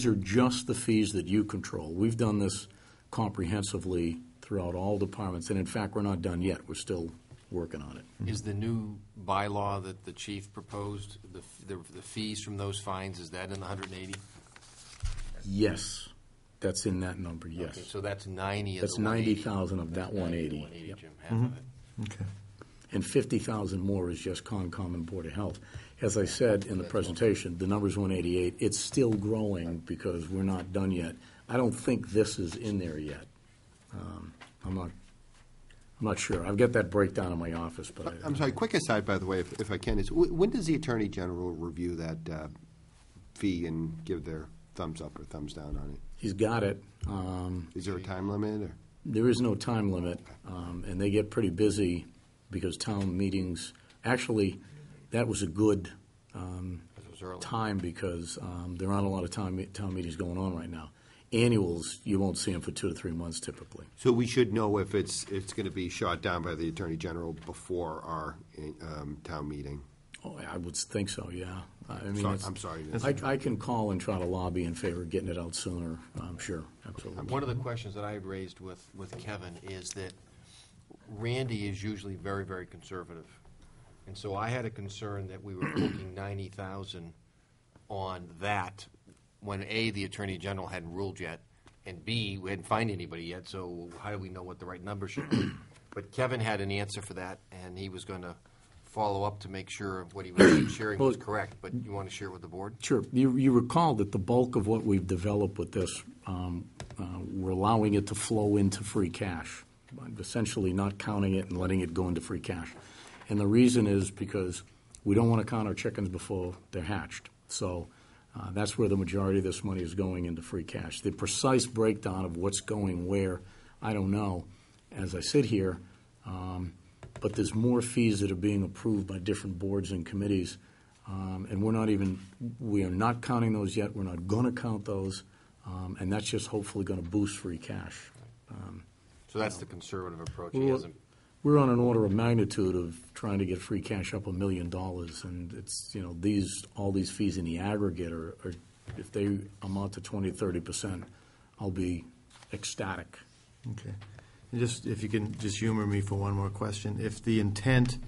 are just the fees that you control. We've done this comprehensively throughout all departments, and in fact, we're not done yet. We're still working on it. Is the new bylaw that the chief proposed, the fees from those fines, is that in the 180? Yes, that's in that number, yes. Okay, so that's 90 of That's the 180. 90,000 of that 180. 180, Yep. Jim, half of it. Okay. And 50,000 more is just Concom and Board of Health. As I said in the presentation, the number's 188. It's still growing because we're not done yet. I don't think this is in there yet. I'm not sure. I've got that breakdown in my office, but I'm sorry, quick aside, by the way, if I can, is when does the Attorney General review that fee and give their thumbs up or thumbs down on it? he's got it. Is there a time limit? Or? There is no time limit, and they get pretty busy because town meetings, actually, that was a good time because there aren't a lot of town meetings going on right now. Annuals, you won't see them for 2 to 3 months typically. So we should know if it's going to be shot down by the Attorney General before our town meeting. Oh, I would think so, yeah. I mean, I'm sorry. I can call and try to lobby in favor of getting it out sooner. Sure, absolutely. One of the questions that I had raised with Kevin is that Randy is usually very, very conservative. And so I had a concern that we were booking 90,000 on that when A, the Attorney General hadn't ruled yet, and B, we hadn't found anybody yet, so how do we know what the right number should be? But Kevin had an answer for that, and he was going to follow up to make sure what he was sharing was correct, but you want to share it with the board? Sure. You recall that the bulk of what we've developed with this, we're allowing it to flow into free cash, essentially not counting it and letting it go into free cash. And the reason is because we don't want to count our chickens before they're hatched. So that's where the majority of this money is going into free cash. The precise breakdown of what's going where, I don't know as I sit here, but there's more fees that are being approved by different boards and committees, and we are not counting those yet. We're not going to count those, and that's just hopefully going to boost free cash. So that's the conservative approach. He hasn't. We're on an order of magnitude of trying to get free cash up $1 million, and it's all these fees in the aggregate are if they amount to 20-30%, I'll be ecstatic. Okay. And just if you can just humor me for one more question, if the intent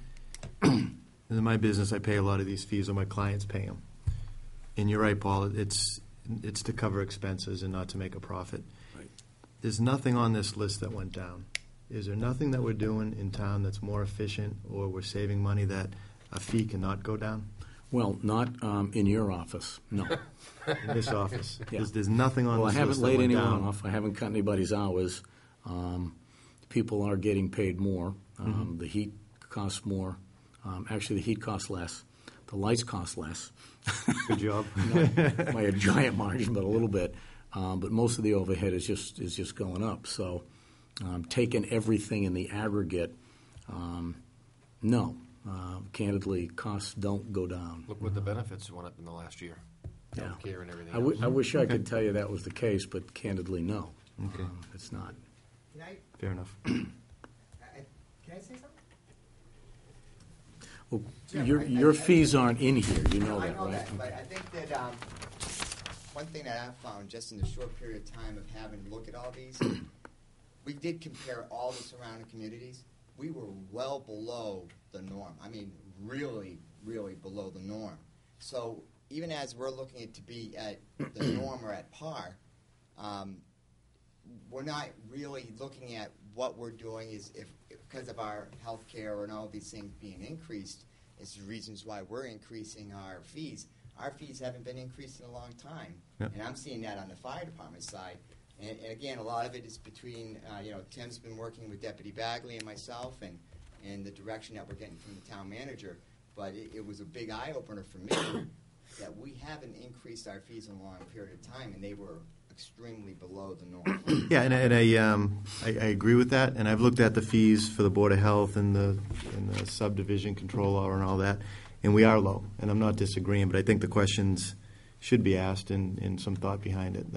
in my business, I pay a lot of these fees, or my clients pay them, and you're right, Paul, it's to cover expenses and not to make a profit. Right. There's nothing on this list that went down. Is there nothing that we're doing in town that's more efficient, or we're saving money that a fee cannot go down? Well, not in your office, no. In this office? Yeah. There's nothing on Well, I this haven't list that laid went anyone down. off. I haven't cut anybody's hours. people are getting paid more. The heat costs more. Actually, the heat costs less. The lights cost less. Good job. Not by a giant margin, but a little bit. But most of the overhead is just going up. So, taking everything in the aggregate, no. Candidly, costs don't go down. Look what the benefits went up in the last year. Yeah. Healthcare and everything I else. wish I could tell you that was the case, but candidly, no. Okay. It's not. Can I, Fair enough. can I say something? Well, Jim, your fees aren't in here, you know I that, know right? that, but I think that one thing that I've found just in the short period of time of having to look at all these, we did compare all the surrounding communities. We were well below the norm. I mean, really, really below the norm. So even as we're looking at to be at the norm or at par, we're not really looking at what we're doing is if because of our health care and all these things being increased, it's the reasons why we're increasing our fees. Our fees haven't been increased in a long time, Yep. and I'm seeing that on the fire department side. And again, a lot of it is between, Tim's been working with Deputy Bagley and myself and the direction that we're getting from the town manager. But it was a big eye-opener for me that we haven't increased our fees in a long period of time, and they were extremely below the norm. Yeah, and I agree with that, and I've looked at the fees for the Board of Health and the subdivision controller and all that, and we are low, and I'm not disagreeing, but I think the questions should be asked and some thought behind it.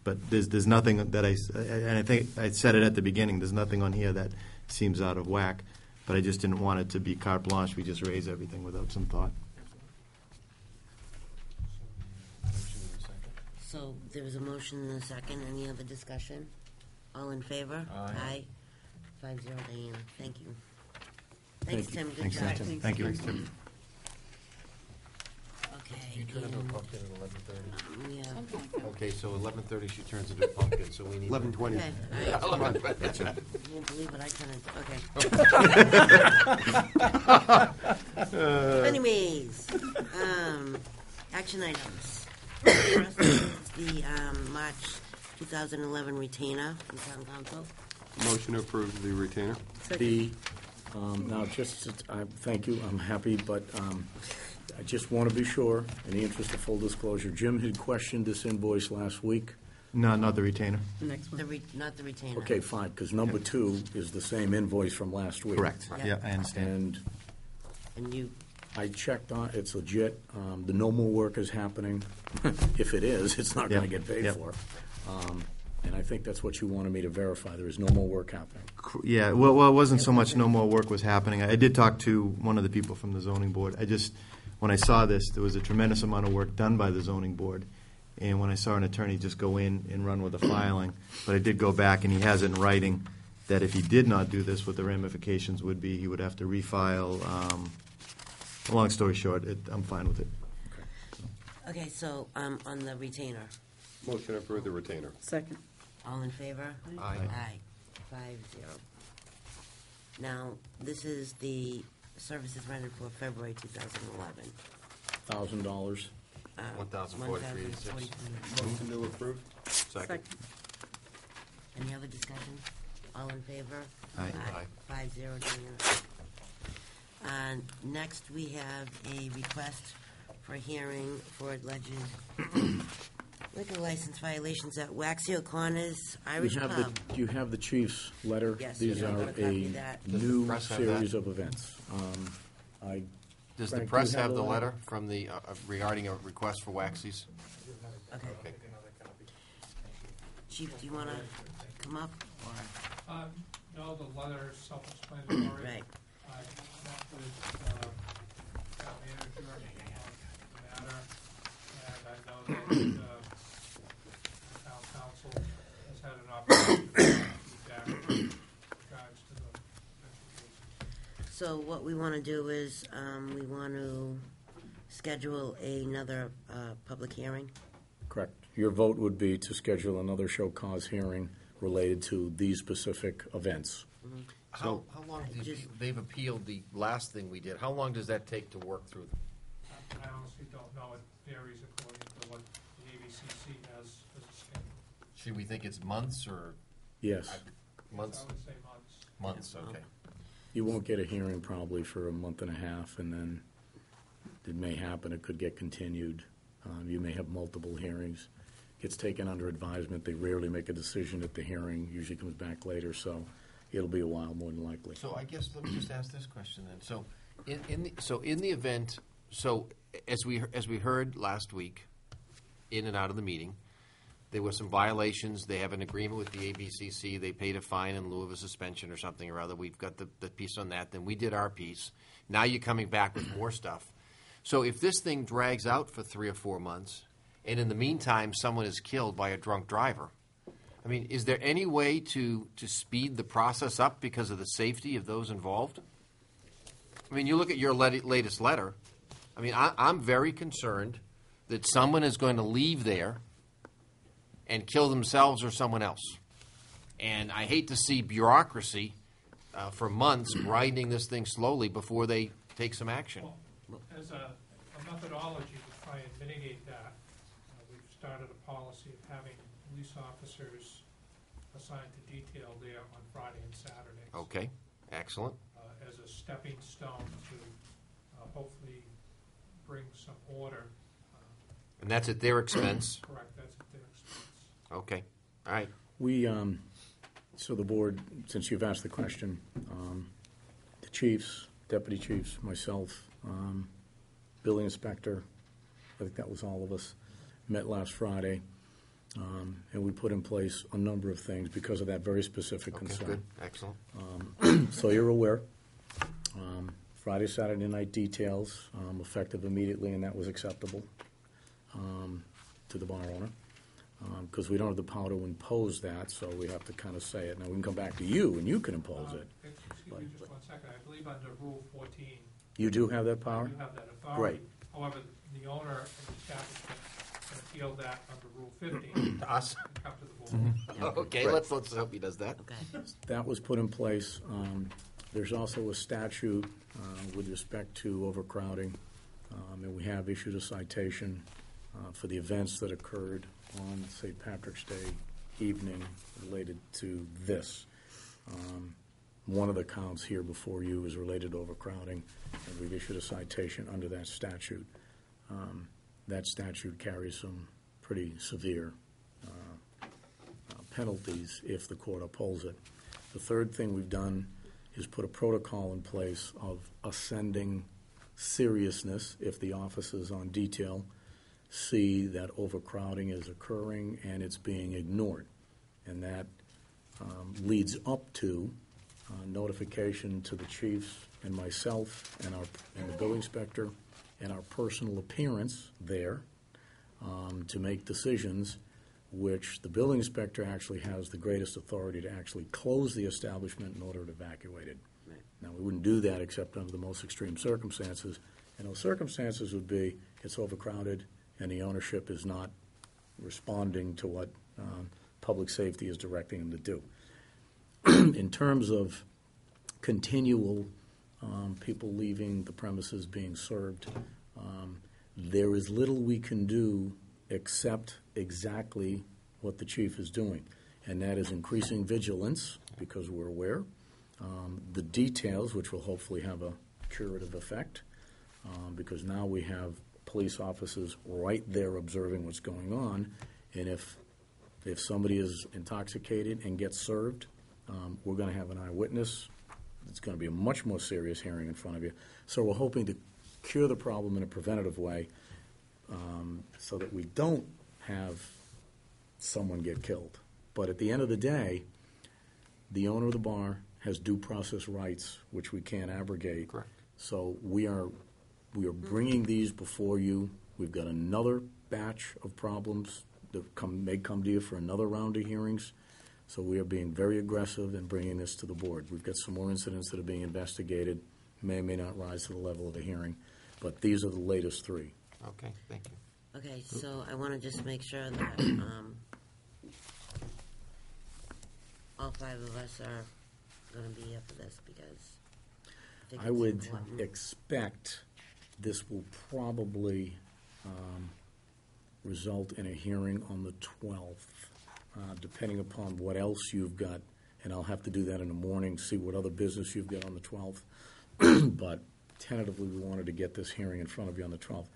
But there's nothing that and I think I said it at the beginning, there's nothing on here that seems out of whack, but I just didn't want it to be carte blanche, we just raise everything without some thought. So there was a motion and a second. Any other discussion? All in favor? Aye. 5-0, Diana. Thank you. Thanks, Tim. Good Thanks, job. Tim. Thank you. Okay. You turn into a and, pumpkin at 11:30? yeah. Okay, so 11:30 she turns into a pumpkin, so we need... 11:20. Okay. Yeah, All right. 11:20. That's right. You won't believe what I turned into. Okay. Anyways, action items. First is the March 2011 retainer from Town Council. Motion to approve the retainer. The, now, thank you, I'm happy, but I just want to be sure, in the interest of full disclosure, Jim had questioned this invoice last week. No, not the retainer. The next one. Not the retainer. Okay, fine, because number 2 is the same invoice from last week. Correct. Yeah. Yeah, I understand. And you, I checked on, it's legit. The no more work is happening. If it is, it's not going to Yep. get paid Yep. for. And I think that's what you wanted me to verify. There is no more work happening. Yeah, well, it wasn't so much no more work was happening. I did talk to one of the people from the zoning board. When I saw this, there was a tremendous amount of work done by the zoning board. And when I saw an attorney just go in and run with the filing, but I did go back and he has it in writing that if he did not do this, what the ramifications would be, he would have to refile. Long story short, I'm fine with it. okay, so on the retainer. Motion to approve the retainer. Second. All in favor? Aye. Aye. 5-0. Now, this is the services rendered for February 2011. $1,000. 1,043.86. Motion to approve. Second. Any other discussion? All in favor? Aye. Aye. 5-0, Dana. Next, we have a request for hearing for alleged liquor license violations at Waxy O'Connor's Irish Pub. You have the chief's letter. Yes, These I'm are gonna copy that. Does the new press have series that? of events. Does Frank, the do press you have the letter from the, regarding a request for Waxies? Okay. Okay. Chief, do you want to come up? Or? No, the letter is self-explanatory. Right. I met with town manager on the matter, and I know that town council has had an opportunity to feedback in regards to the investigation. So what we want to do is we want to schedule another public hearing. Correct. Your vote would be to schedule another show cause hearing related to these specific events. Mm-hmm. How long they've appealed the last thing we did? How long does that take to work through? I honestly don't know. It varies according to what the ABCC has as a schedule. Should we think it's months or? Yes. Months? I would say months. Months, okay. You won't get a hearing probably for a month and a half, and then it may happen, it could get continued. You may have multiple hearings. Gets taken under advisement. They rarely make a decision at the hearing, usually comes back later, so it'll be a while more than likely. So I guess let me just ask this question then. So in the event, so as we heard last week, in and out of the meeting, there were some violations. They have an agreement with the ABCC. They paid a fine in lieu of a suspension or something or other. We've got the piece on that. Then we did our piece. Now you're coming back with more stuff. So if this thing drags out for 3 or 4 months, and in the meantime someone is killed by a drunk driver, I mean, is there any way to speed the process up because of the safety of those involved? I mean, you look at your latest letter. I mean, I'm very concerned that someone is going to leave there and kill themselves or someone else. And I hate to see bureaucracy for months grinding this thing slowly before they take some action. Well, as a methodology to try and mitigate that, we've started a policy of having police officers assigned to detail there on Friday and Saturdays. Okay, excellent. As a stepping stone to hopefully bring some order. And that's at their expense? Correct, that's at their expense. Okay, all right. We, so the board, since you've asked the question, the chiefs, deputy chiefs, myself, building inspector, I think that was all of us, met last Friday, and we put in place a number of things because of that very specific concern. Good, excellent. So you're aware. Friday, Saturday night details, effective immediately, and that was acceptable to the bar owner. Because we don't have the power to impose that, so we have to kind of say it. Now, we can come back to you, and you can impose it. Excuse me just 1 second. I believe under Rule 14, You do have that power? you have that authority. Great. However, the owner of the establishment can appeal that under Rule 15. To us? And come to the board. Okay, Right. let's hope he does that. Okay. That was put in place. There's also a statute with respect to overcrowding, and we have issued a citation for the events that occurred on St. Patrick's Day evening related to this. One of the counts here before you is related to overcrowding, and we've issued a citation under that statute. That statute carries some pretty severe penalties if the court upholds it. The third thing we've done is put a protocol in place of ascending seriousness if the officers on detail see that overcrowding is occurring and it's being ignored. And that leads up to notification to the chiefs and myself and the building inspector and our personal appearance there to make decisions, which the building inspector actually has the greatest authority to actually close the establishment in order to evacuate it. Right. Now, we wouldn't do that except under the most extreme circumstances, and those circumstances would be it's overcrowded and the ownership is not responding to what public safety is directing them to do. In terms of continual people leaving the premises being served, there is little we can do except exactly what the chief is doing, and that is increasing vigilance because we're aware, the details, which will hopefully have a curative effect, because now we have police officers right there observing what's going on, and if somebody is intoxicated and gets served, we're going to have an eyewitness. It's going to be a much more serious hearing in front of you. So we're hoping to cure the problem in a preventative way so that we don't have someone get killed. But at the end of the day, the owner of the bar has due process rights, which we can't abrogate. Correct. So we are bringing these before you. We've got another batch of problems that may come to you for another round of hearings. So we are being very aggressive in bringing this to the board. We've got some more incidents that are being investigated, may or may not rise to the level of a hearing, but these are the latest three. Okay, thank you. Okay, so I want to just make sure that all 5 of us are going to be here for this because think I it's would important. expect this will probably result in a hearing on the 12th, depending upon what else you've got and I'll have to do that in the morning, see what other business you've got on the 12th. But tentatively, we wanted to get this hearing in front of you on the 12th.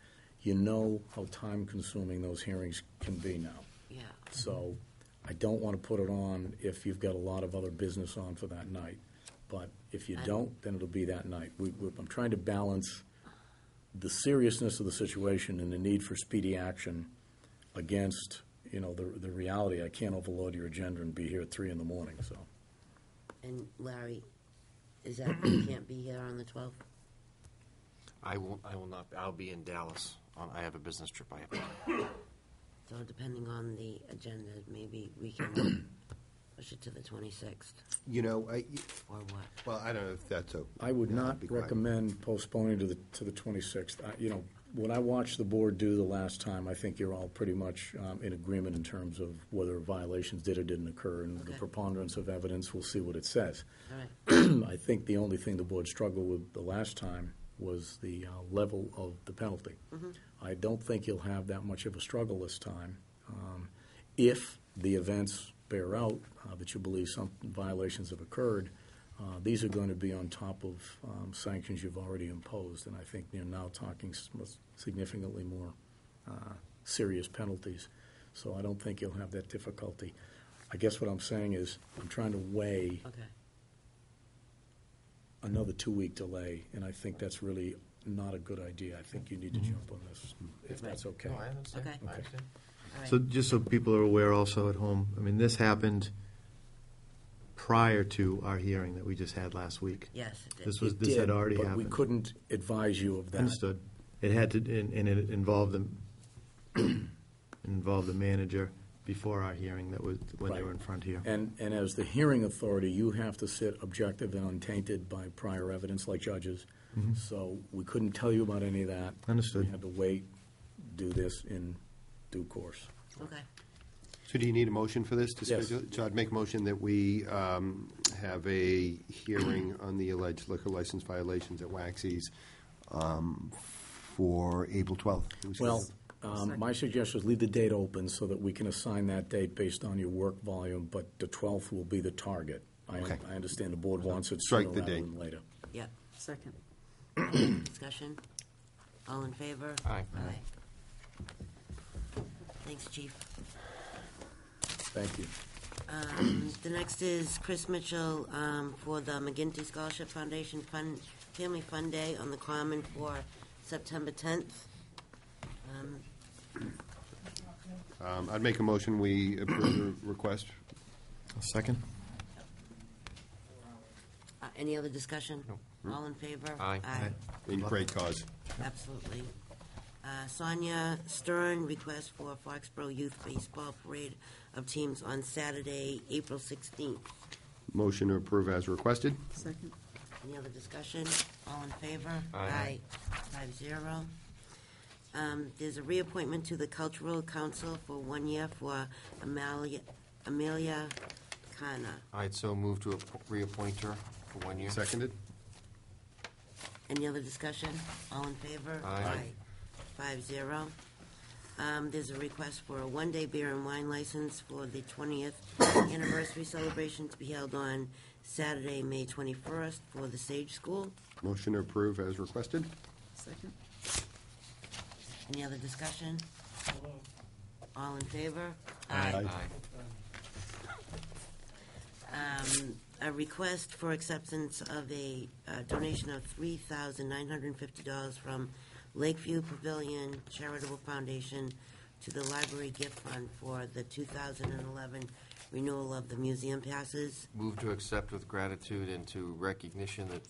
You know how time-consuming those hearings can be now. Yeah. So I don't want to put it on if you've got a lot of other business on for that night. But if you don't, then it'll be that night. I'm trying to balance the seriousness of the situation and the need for speedy action against, the reality. I can't overload your agenda and be here at 3 in the morning, so. And Larry, is that you can't be here on the 12th? I will not. I'll be in Dallas. I have a business trip I have to do. So depending on the agenda, maybe we can push it to the 26th. Or what? Well, I don't know if that's I would not recommend postponing to the 26th. When I watched the board do the last time, I think you're all pretty much in agreement in terms of whether violations did or didn't occur, and the preponderance of evidence, we'll see what it says. All right. I think the only thing the board struggled with the last time was the level of the penalty. Mhm. I don't think you'll have that much of a struggle this time. If the events bear out that you believe some violations have occurred, these are going to be on top of sanctions you've already imposed, and I think you're now talking significantly more serious penalties. So I don't think you'll have that difficulty. I guess what I'm saying is I'm trying to weigh another 2-week delay, and I think that's really not a good idea. I think you need to jump on this, if that's okay. No, I understand. Okay. I understand. All right. So just so people are aware also at home, I mean, this happened prior to our hearing that we just had last week. Yes, it did. This had already but happened. we couldn't advise you of that. Understood. It had to, and it involved the manager before our hearing that was when they Right. were in front here. And as the hearing authority, you have to sit objective and untainted by prior evidence like judges. Mhm. So we couldn't tell you about any of that. Understood. We had to wait, do this in due course. Okay. So do you need a motion for this? Yes. So I'd make a motion that we have a hearing on the alleged liquor license violations at Waxy's for April 12th. Well, my suggestion is leave the date open so that we can assign that date based on your work volume, but the 12th will be the target. I understand the board wants it Strike sooner the rather date. than later. Yep. Second. Discussion? All in favor? Aye. Thanks, Chief. Thank you. The next is Chris Mitchell for the McGinty Scholarship Foundation Family Fun Day on the Common for September 10th. I'd make a motion, we approve the request. Second. Any other discussion? No. All in favor? Aye. In great cause. Absolutely. Sonia Stern, request for Foxborough Youth Baseball Parade of Teams on Saturday, April 16th. Motion to approve as requested. Second. Any other discussion? All in favor? Aye. 5-0. There's a reappointment to the Cultural Council for 1 year for Amelia Kana. I'd so move to reappoint her for 1 year. Seconded. Any other discussion? All in favor? Aye. 5-0. There's a request for a one-day beer and wine license for the 20th anniversary celebration to be held on Saturday, May 21st for the Sage School. Motion to approve as requested. Second. Any other discussion? All in favor? Aye. A request for acceptance of a donation of $3,950 from Lakeview Pavilion Charitable Foundation to the Library Gift Fund for the 2011 renewal of the museum passes. Move to accept with gratitude and to recognition that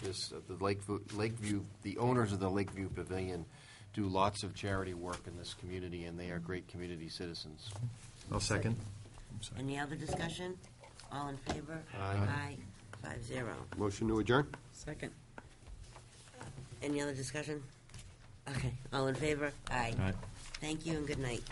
the owners of the Lakeview Pavilion do lots of charity work in this community, and they are great community citizens. I'll second. Any other discussion? All in favor? Aye. 5-0. Motion to adjourn. Second. Any other discussion? Okay, all in favor? Aye. Aye. Thank you and good night.